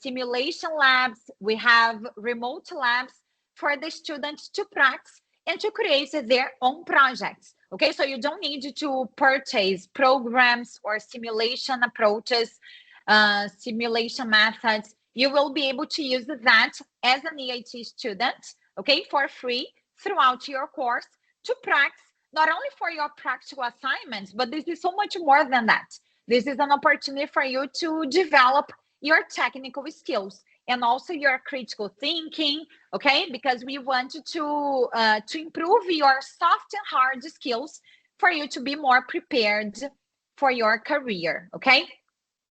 simulation labs, we have remote labs for the students to practice and to create their own projects. Okay, so you don't need to purchase programs or simulation approaches, simulation methods. You will be able to use that as an EIT student, okay, for free throughout your course to practice, not only for your practical assignments, but this is so much more than that. This is an opportunity for you to develop your technical skills and also your critical thinking, okay, because we want to improve your soft and hard skills for you to be more prepared for your career, okay?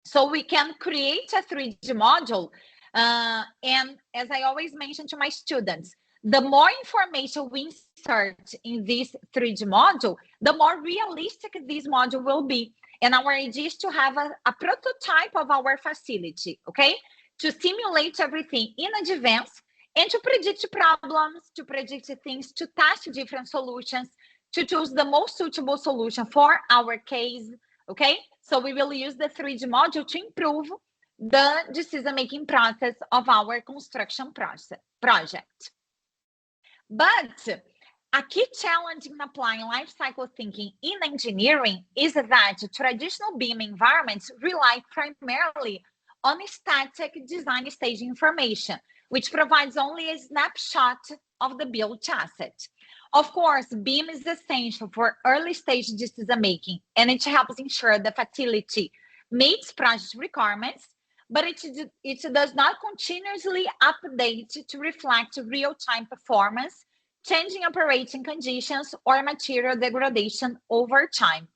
So we can create a 3D module. And as I always mention to my students, the more information we insert in this 3D module, the more realistic this module will be. And our idea is to have a prototype of our facility, okay? To simulate everything in advance and to predict problems, to predict things, to test different solutions, to choose the most suitable solution for our case, okay? So we will use the 3D module to improve the decision-making process of our construction project. But a key challenge in applying life cycle thinking in engineering is that traditional BIM environments rely primarily on static design stage information, which provides only a snapshot of the built asset. Of course, BIM is essential for early stage decision making, and it helps ensure the facility meets project requirements, but it does not continuously update to reflect real-time performance, changing operating conditions, or material degradation over time.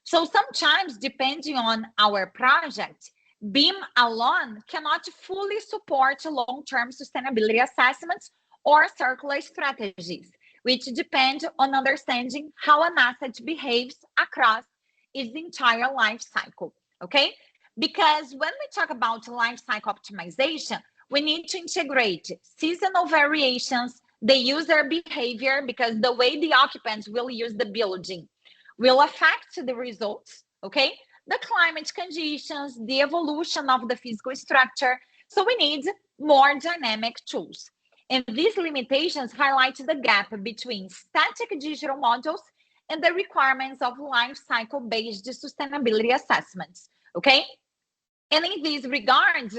So sometimes, depending on our project, BIM alone cannot fully support long-term sustainability assessments or circular strategies, which depend on understanding how an asset behaves across its entire life cycle, okay? Because when we talk about life cycle optimization, we need to integrate seasonal variations, the user behavior, because the way the occupants will use the building will affect the results, okay? the climate conditions, the evolution of the physical structure. So we need more dynamic tools. And these limitations highlight the gap between static digital models and the requirements of life cycle based sustainability assessments. Okay. And in these regards,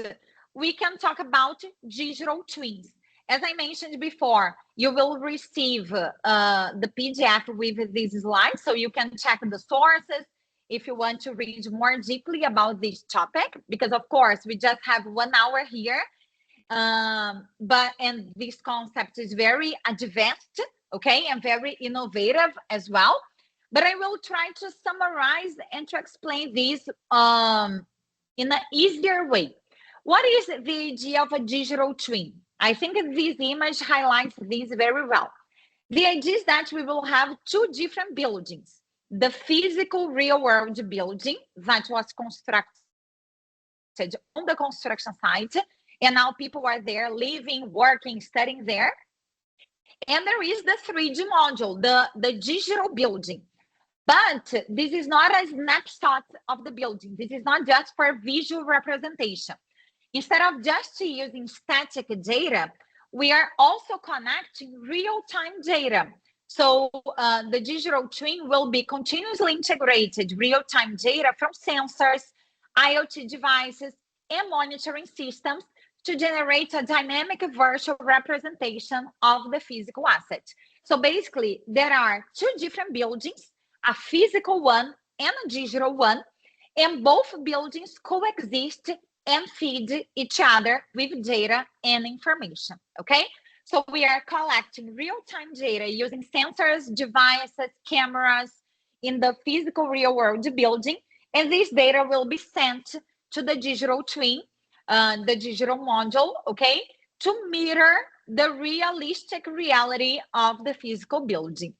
we can talk about digital twins. As I mentioned before, you will receive the PDF with these slides, so you can check the sources if you want to read more deeply about this topic, because of course, we just have 1 hour here. And this concept is very advanced, okay, and very innovative as well. But I will try to summarize and to explain this in an easier way. What is the idea of a digital twin? I think this image highlights this very well. The idea is that we will have two different buildings. The physical real world building that was constructed on the construction site, and now people are there living, working, studying there. And there is the 3D module, the digital building. But this is not a snapshot of the building. This is not just for visual representation. Instead of just using static data, we are also connecting real-time data. So the digital twin will be continuously integrated real-time data from sensors, IoT devices, and monitoring systems to generate a dynamic virtual representation of the physical asset. So basically, there are two different buildings, a physical one and a digital one, and both buildings coexist and feed each other with data and information, okay? So we are collecting real-time data using sensors, devices, cameras in the physical real-world building, and this data will be sent to the digital twin, the digital module, okay, to mirror the realistic reality of the physical building.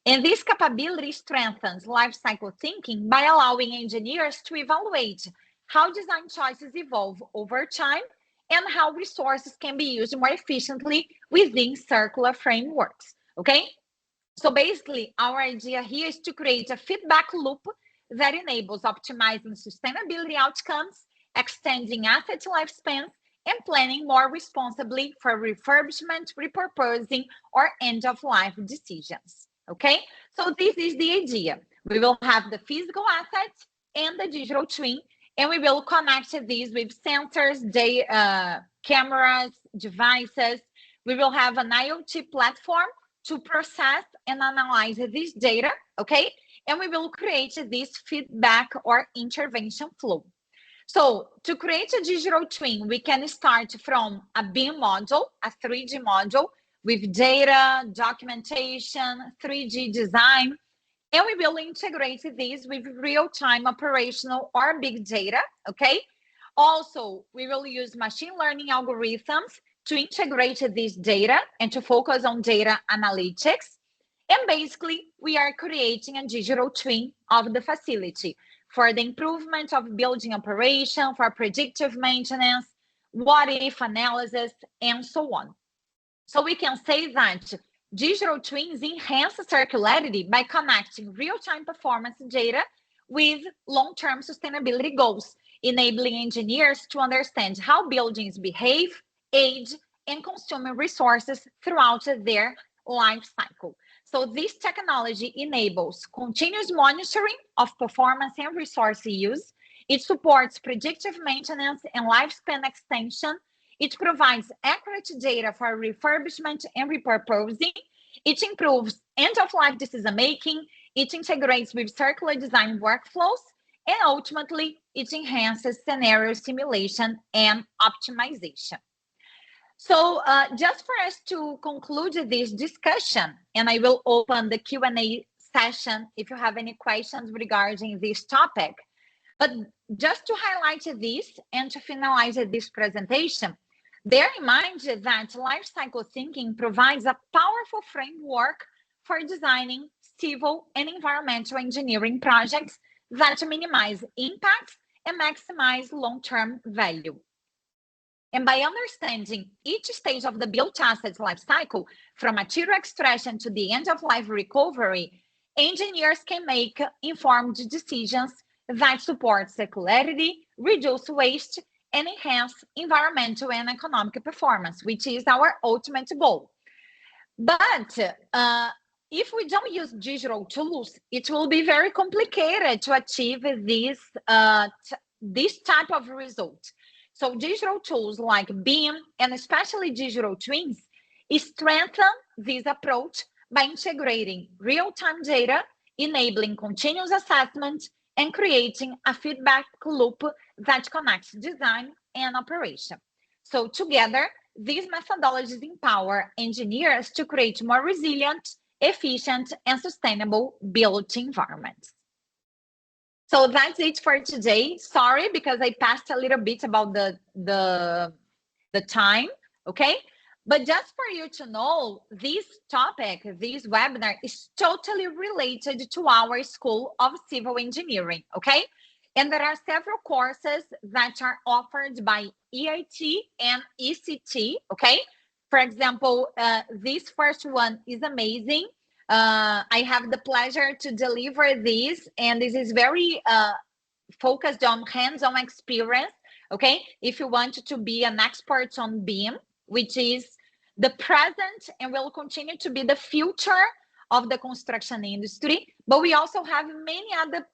And this capability strengthens lifecycle thinking by allowing engineers to evaluate how design choices evolve over time and how resources can be used more efficiently within circular frameworks, okay? So basically, our idea here is to create a feedback loop that enables optimizing sustainability outcomes, extending asset lifespans, and planning more responsibly for refurbishment, repurposing, or end-of-life decisions, okay? So this is the idea. We will have the physical assets and the digital twin, and we will connect these with sensors, cameras, devices. We will have an IoT platform to process and analyze this data, okay? And we will create this feedback or intervention flow. So to create a digital twin, we can start from a BIM module, a 3D module with data, documentation, 3D design, and we will integrate this with real-time operational or big data, okay? Also, we will use machine learning algorithms to integrate this data and to focus on data analytics. And basically, we are creating a digital twin of the facility for the improvement of building operation, for predictive maintenance, what-if analysis, and so on. So we can say that digital twins enhance circularity by connecting real-time performance data with long-term sustainability goals, enabling engineers to understand how buildings behave, age, and consume resources throughout their life cycle. So this technology enables continuous monitoring of performance and resource use. It supports predictive maintenance and lifespan extension. It provides accurate data for refurbishment and repurposing. It improves end-of-life decision-making. It integrates with circular design workflows. And ultimately, it enhances scenario simulation and optimization. So just for us to conclude this discussion, and I will open the Q&A session if you have any questions regarding this topic. But just to highlight this and to finalize this presentation, bear in mind that lifecycle thinking provides a powerful framework for designing civil and environmental engineering projects that minimize impacts and maximize long-term value. And by understanding each stage of the built assets lifecycle, from material extraction to the end-of-life recovery, engineers can make informed decisions that support circularity, reduce waste, and enhance environmental and economic performance, which is our ultimate goal. But if we don't use digital tools, it will be very complicated to achieve this type of result. So digital tools like BIM and especially digital twins strengthen this approach by integrating real-time data, enabling continuous assessment, and creating a feedback loop that connects design and operation. So together, these methodologies empower engineers to create more resilient, efficient, and sustainable built environments. So that's it for today. Sorry, because I passed a little bit about the time, okay? But just for you to know, this topic, this webinar is totally related to our School of Civil Engineering, okay? And there are several courses that are offered by EIT and ECT, okay? For example, this first one is amazing. I have the pleasure to deliver this, and this is very focused on hands-on experience, okay? If you want to be an expert on BIM, which is the present and will continue to be the future of the construction industry, but we also have many other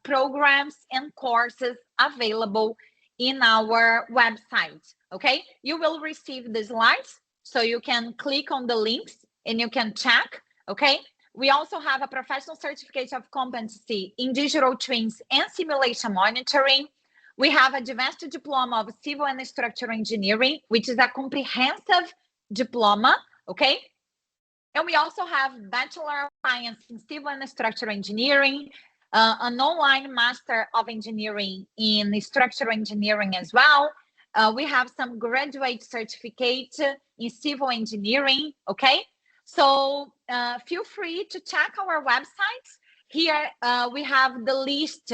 programs and courses available in our website, okay? You will receive the slides, so you can click on the links and you can check, okay? We also have a professional certificate of competency in digital twins and simulation monitoring. We have advanced diploma of civil and structural engineering, which is a comprehensive diploma, okay? And we also have Bachelor of Science in Civil and Structural Engineering, an online Master of Engineering in Structural Engineering as well. We have some graduate certificate in Civil Engineering, okay? So feel free to check our website. Here we have the list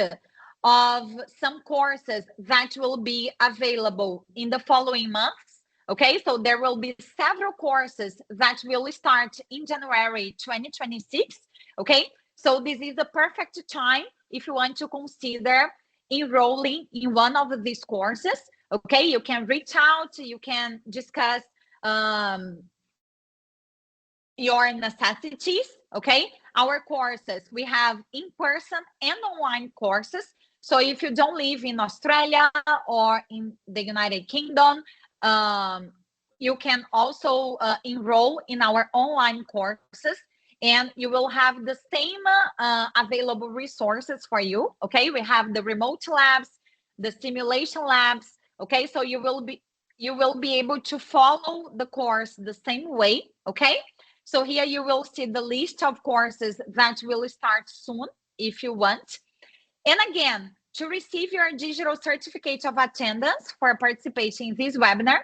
of some courses that will be available in the following months. Okay, so there will be several courses that will start in January 2026. Okay, so this is the perfect time if you want to consider enrolling in one of these courses. Okay, you can reach out, you can discuss your necessities. Okay, our courses, we have in-person and online courses. So if you don't live in Australia or in the United Kingdom, you can also enroll in our online courses, and you will have the same available resources for you. Okay, we have the remote labs, the simulation labs. Okay, so you will be able to follow the course the same way. Okay, so here you will see the list of courses that will start soon if you want. And again, to receive your digital certificate of attendance for participating in this webinar,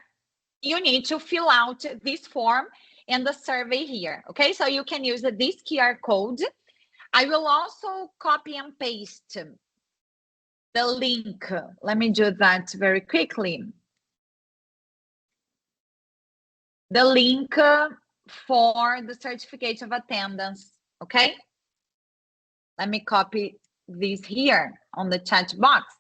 you need to fill out this form and the survey here. Okay, so you can use this QR code. I will also copy and paste the link. Let me do that very quickly. The link for the certificate of attendance. Okay, let me copy this here on the chat box.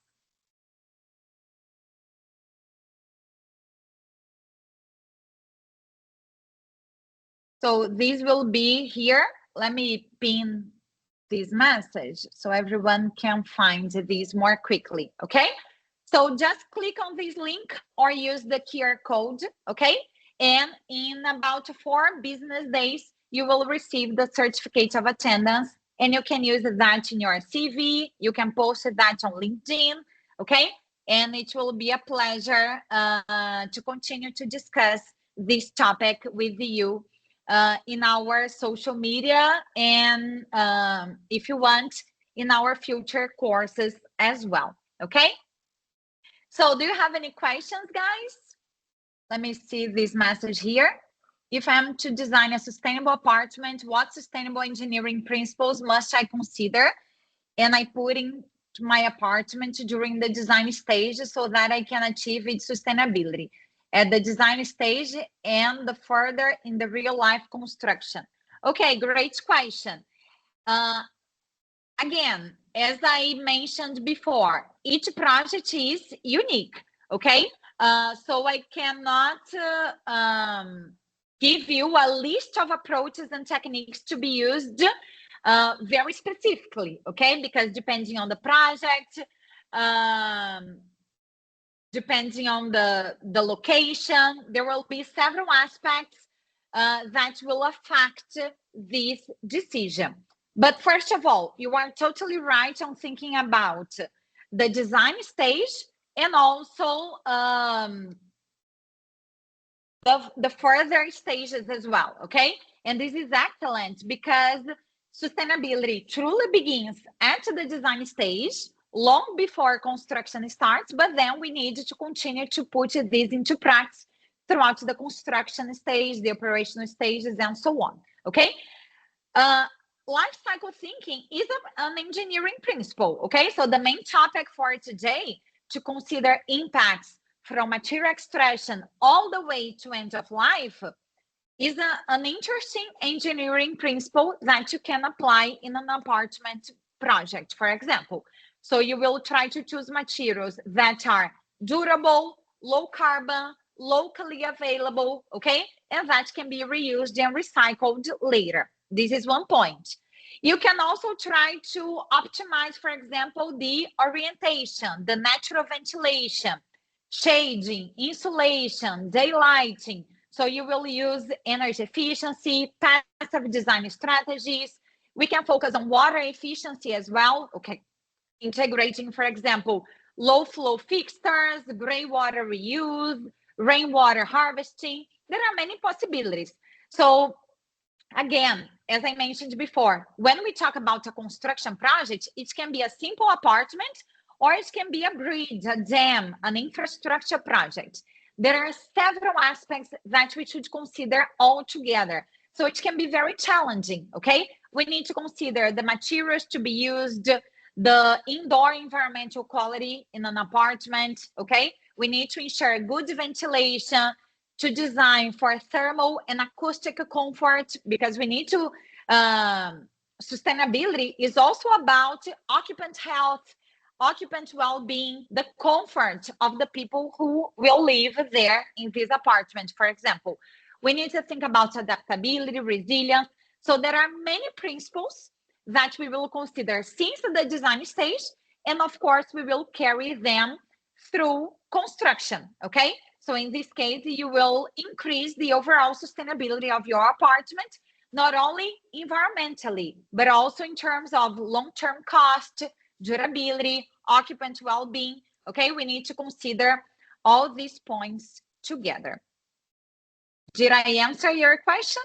So this will be here. Let me pin this message so everyone can find this more quickly, okay? So just click on this link or use the QR code, okay? And in about 4 business days, you will receive the certificate of attendance, and you can use that in your CV. You can post that on LinkedIn, okay? And it will be a pleasure to continue to discuss this topic with you in our social media, and if you want, in our future courses as well, okay? So do you have any questions, guys? Let me see this message here. If I'm to design a sustainable apartment, what sustainable engineering principles must I consider? And I put in my apartment during the design stage so that I can achieve its sustainability at the design stage and the further in the real life construction. Okay, great question. Again, as I mentioned before, each project is unique, okay? So I cannot give you a list of approaches and techniques to be used very specifically, okay? Because depending on the project, depending on the location, there will be several aspects that will affect this decision. But first of all, you are totally right on thinking about the design stage and also the further stages as well, okay? And this is excellent because sustainability truly begins at the design stage long before construction starts, but then we need to continue to put this into practice throughout the construction stage, the operational stages, and so on, okay? Life cycle thinking is an engineering principle, okay? So the main topic for today to consider impacts from material extraction all the way to end of life is an interesting engineering principle that you can apply in an apartment project, for example. So you will try to choose materials that are durable, low carbon, locally available, okay? And that can be reused and recycled later. This is one point. You can also try to optimize, for example, the orientation, the natural ventilation, shading, insulation, daylighting. So you will use energy efficiency, passive design strategies. We can focus on water efficiency as well. Okay, integrating, for example, low flow fixtures, gray water reuse, rainwater harvesting. There are many possibilities. So again, as I mentioned before, when we talk about a construction project, it can be a simple apartment or it can be a bridge, a dam, an infrastructure project. There are several aspects that we should consider all together. So it can be very challenging, okay? We need to consider the materials to be used, the indoor environmental quality in an apartment, okay? We need to ensure good ventilation, to design for thermal and acoustic comfort, because we need to, sustainability is also about occupant health, occupant well-being, the comfort of the people who will live there in this apartment, for example. We need to think about adaptability, resilience. So there are many principles that we will consider since the design stage, and of course, we will carry them through construction, okay? So in this case, you will increase the overall sustainability of your apartment, not only environmentally, but also in terms of long-term cost, durability, occupant well-being, okay? We need to consider all these points together. Did I answer your question?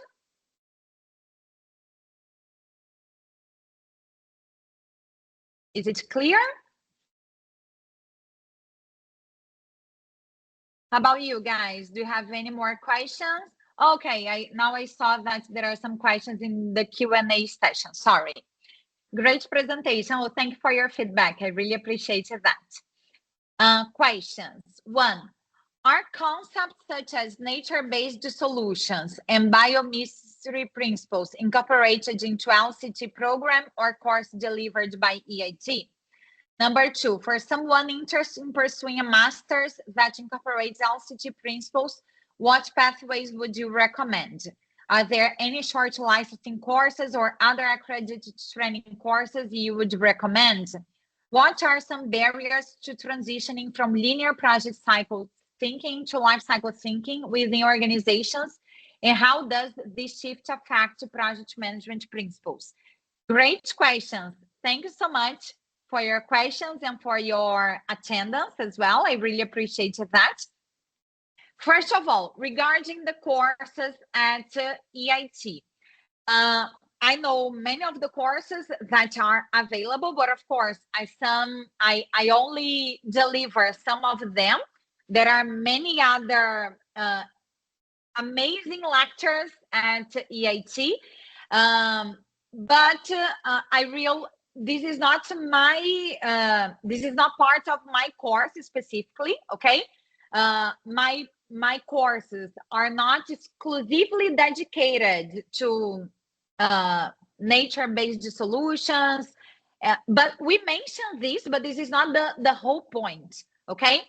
Is it clear? How about you guys? Do you have any more questions? Okay, now I saw that there are some questions in the Q&A session. Sorry. Great presentation. Well, thank you for your feedback. I really appreciated that. Questions. 1. Are concepts such as nature-based solutions and biochemistry principles incorporated into LCT program or course delivered by EIT? Number 2, for someone interested in pursuing a master's that incorporates LCT principles, what pathways would you recommend? Are there any short licensing courses or other accredited training courses you would recommend? What are some barriers to transitioning from linear project cycle thinking to life cycle thinking within organizations? And how does this shift affect project management principles? Great questions. Thank you so much for your questions and for your attendance as well. I really appreciate that. First of all, regarding the courses at EIT, I know many of the courses that are available, but of course, I only deliver some of them. There are many other amazing lectures at EIT, but this is not part of my course specifically, okay? My courses are not exclusively dedicated to nature-based solutions But we mentioned this, but this is not the whole point, okay?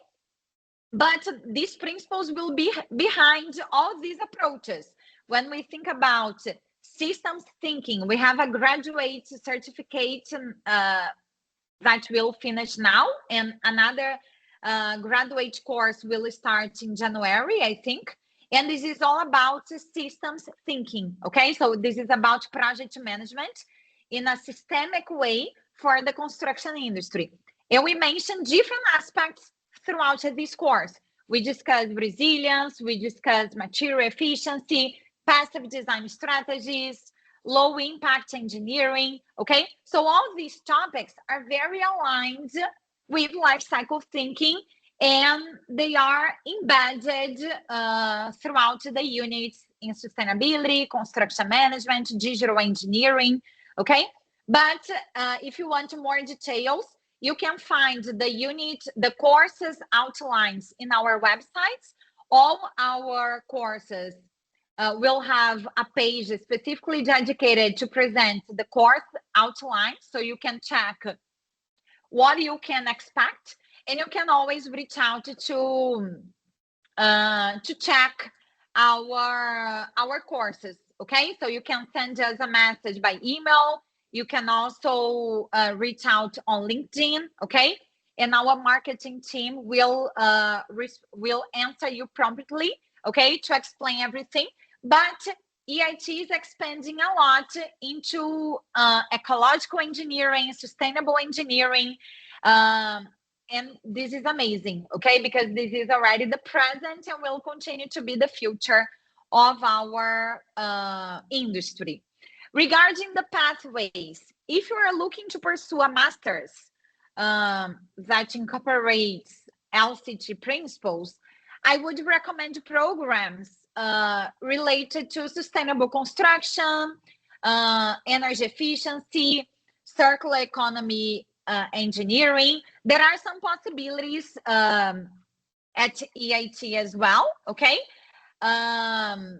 But these principles will be behind all these approaches. When we think about systems thinking, we have a graduate certificate that will finish now, and another graduate course will start in January, I think. And this is all about systems thinking, okay? So this is about project management in a systemic way for the construction industry. And we mentioned different aspects throughout this course. We discussed resilience, we discussed material efficiency, passive design strategies, low impact engineering, okay? So all these topics are very aligned with life cycle thinking, and they are embedded throughout the units in sustainability, construction management, digital engineering, okay? But if you want more details, you can find the courses outlines in our websites. All our courses will have a page specifically dedicated to present the course outline, so you can check what you can expect, and you can always reach out to check our courses, okay? So you can send us a message by email. You can also reach out on LinkedIn, okay? And our marketing team will answer you promptly, okay, to explain everything. But EIT is expanding a lot into ecological engineering, sustainable engineering, and this is amazing, okay, because this is already the present and will continue to be the future of our industry. Regarding the pathways, if you are looking to pursue a master's that incorporates LCT principles, I would recommend programs related to sustainable construction, energy efficiency, circular economy engineering. There are some possibilities at EIT as well, okay? And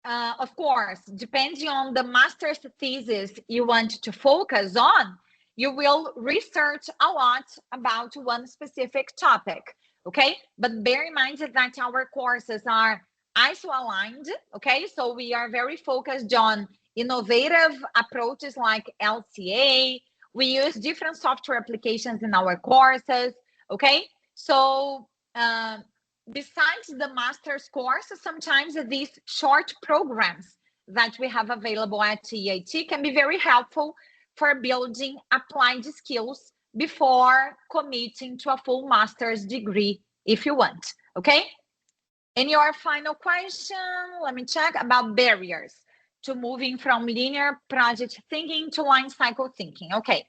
of course, depending on the master's thesis you want to focus on, you will research a lot about one specific topic, okay? But bear in mind that our courses are ISO aligned, okay? So we are very focused on innovative approaches like LCA. We use different software applications in our courses, okay? So besides the master's course, sometimes these short programs that we have available at EIT can be very helpful for building applied skills before committing to a full master's degree if you want, okay? And your final question, let me check, about barriers to moving from linear project thinking to line cycle thinking. Okay,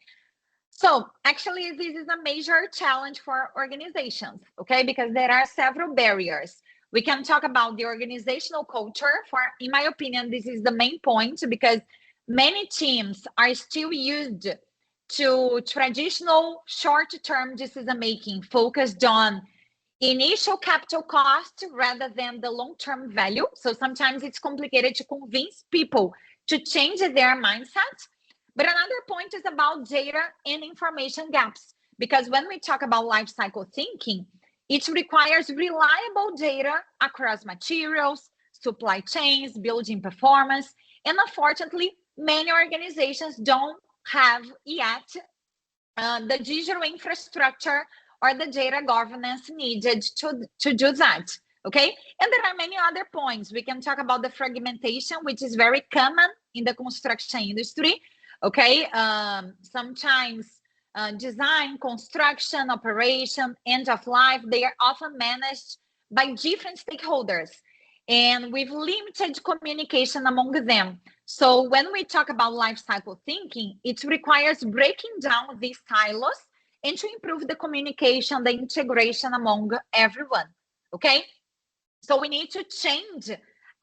so actually this is a major challenge for organizations, okay, because there are several barriers. We can talk about the organizational culture. In my opinion, this is the main point, because many teams are still used to traditional short-term decision-making focused on initial capital cost rather than the long-term value. So sometimes it's complicated to convince people to change their mindset. But another point is about data and information gaps, because when we talk about life cycle thinking, it requires reliable data across materials, supply chains, building performance, and unfortunately, many organizations don't have yet the digital infrastructure or the data governance needed to do that, okay? And there are many other points. We can talk about the fragmentation, which is very common in the construction industry, okay? Sometimes design, construction, operation, end of life, they are often managed by different stakeholders and with limited communication among them. So when we talk about life cycle thinking, it requires breaking down these silos and to improve the communication, the integration among everyone, okay? So we need to change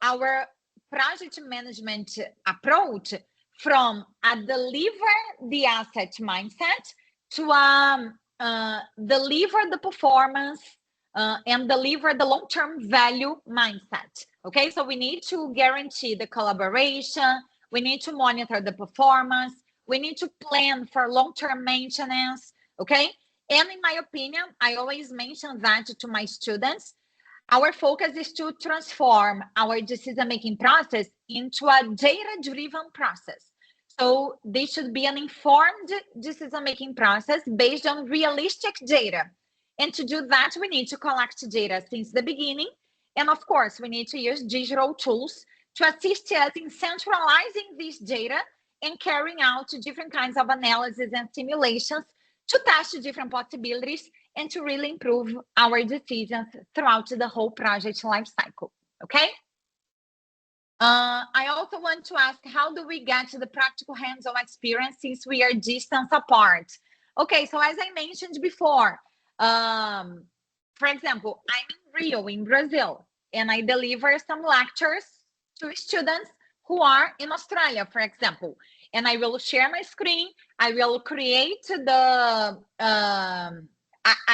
our project management approach from a deliver the asset mindset to deliver the performance and deliver the long-term value mindset, okay? So we need to guarantee the collaboration, we need to monitor the performance, We need to plan for long-term maintenance, okay? And in my opinion, I always mention that to my students. Our focus is to transform our decision-making process into a data-driven process. So this should be an informed decision-making process based on realistic data. And to do that, we need to collect data since the beginning. And of course, we need to use digital tools to assist us in centralizing this data and carrying out different kinds of analysis and simulations to test different possibilities and to really improve our decisions throughout the whole project lifecycle, okay? I also want to ask, how do we get the practical hands-on experience since we are distance apart? Okay, so as I mentioned before, for example, I'm in Rio, in Brazil, and I deliver some lectures to students who are in Australia, for example. And I will share my screen. I will create the,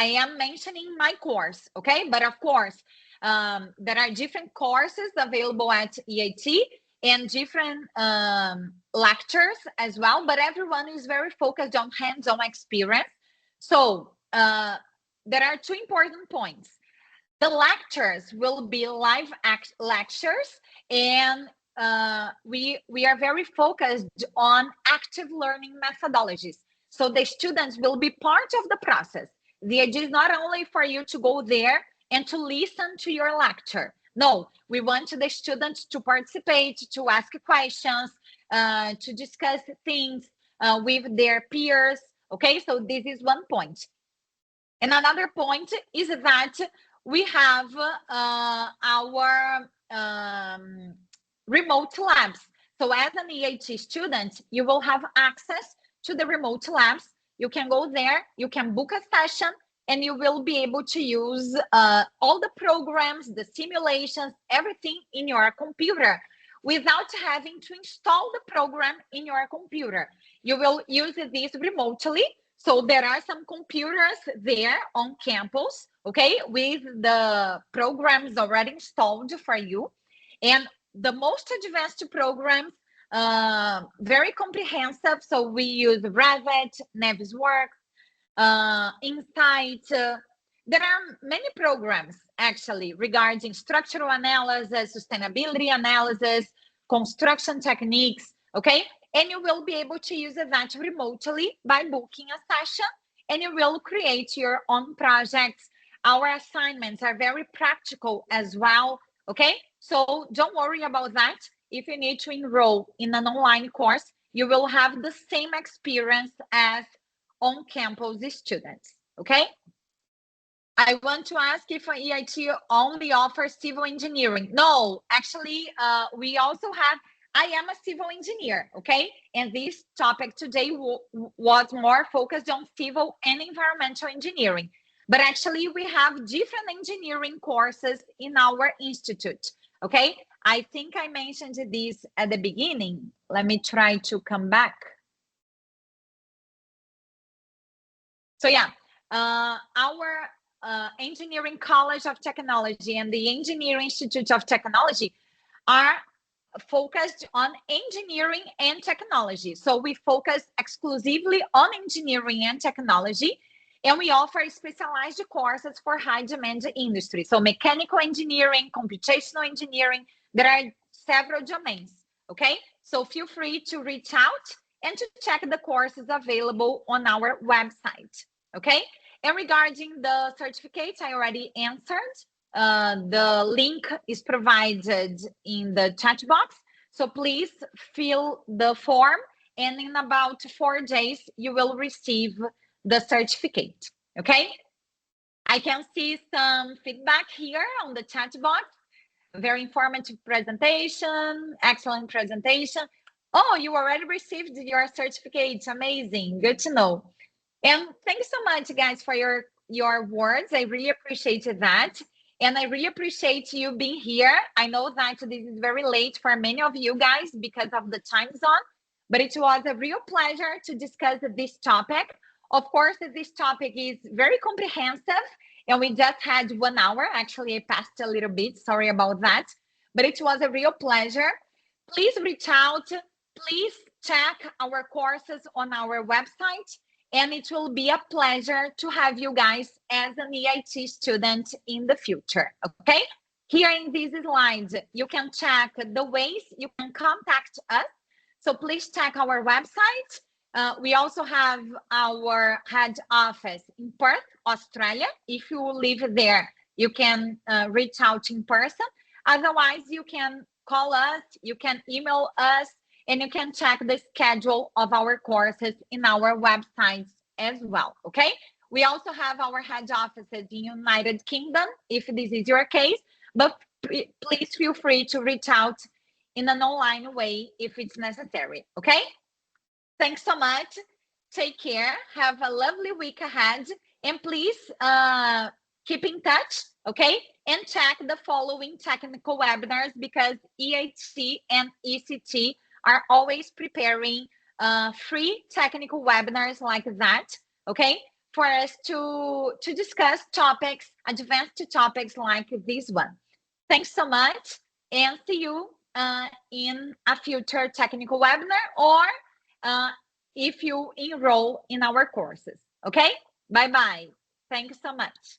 I am mentioning my course, okay? But of course, there are different courses available at EIT and different lectures as well, but everyone is very focused on hands-on experience. So there are two important points. The lectures will be live lectures, and we are very focused on active learning methodologies. So the students will be part of the process. The idea is not only for you to go there and to listen to your lecture. No, we want the students to participate, to ask questions, to discuss things with their peers. Okay, so this is one point. And another point is that we have our remote labs. So as an EIT student, you will have access to the remote labs. You can go there, you can book a session, and you will be able to use all the programs, the simulations, everything in your computer without having to install the program in your computer. You will use this remotely. So there are some computers there on campus, okay, with the programs already installed for you. And the most advanced programs, very comprehensive. So we use Revit, Navisworks, Insight. There are many programs actually regarding structural analysis, sustainability analysis, construction techniques, okay? And you will be able to use that remotely by booking a session, and you will create your own projects. Our assignments are very practical as well, okay? So don't worry about that. If you need to enroll in an online course, you will have the same experience as on-campus students, okay? I want to ask if EIT only offers civil engineering. No, actually, we also have, I am a civil engineer, okay? And this topic today was more focused on civil and environmental engineering. But actually, we have different engineering courses in our institute, okay? I think I mentioned this at the beginning. Let me try to come back. So yeah, our Engineering College of Technology and the Engineering Institute of Technology are focused on engineering and technology. So we focus exclusively on engineering and technology, and we offer specialized courses for high demand industry. So mechanical engineering, computational engineering, there are several domains, okay? So feel free to reach out and to check the courses available on our website, okay? And regarding the certificates, I already answered. The link is provided in the chat box. So please fill the form, and in about 4 days, you will receive the certificate, okay? I can see some feedback here on the chat box. Very informative presentation, excellent presentation. Oh, you already received your certificate. Amazing, good to know. And thanks so much, guys, for your words. I really appreciated that. And I really appreciate you being here. I know that this is very late for many of you guys because of the time zone, but it was a real pleasure to discuss this topic. Of course, this topic is very comprehensive, and we just had 1 hour. Actually, I passed a little bit. Sorry about that. But it was a real pleasure. Please reach out. Please check our courses on our website, and it will be a pleasure to have you guys as an EIT student in the future, okay? Here in these slides, you can check the ways you can contact us. So please check our website. We also have our head office in Perth, Australia. If you live there, you can reach out in person. Otherwise, you can call us, you can email us, and you can check the schedule of our courses in our websites as well, okay? We also have our head offices in United Kingdom, if this is your case, but please feel free to reach out in an online way if it's necessary, okay? Thanks so much. Take care. Have a lovely week ahead. And please keep in touch, okay? And check the following technical webinars because EIT and ECT are always preparing free technical webinars like that, okay? For us to discuss topics, advanced topics like this one. Thanks so much, and see you in a future technical webinar, or if you enroll in our courses, okay? Bye-bye. Thanks so much.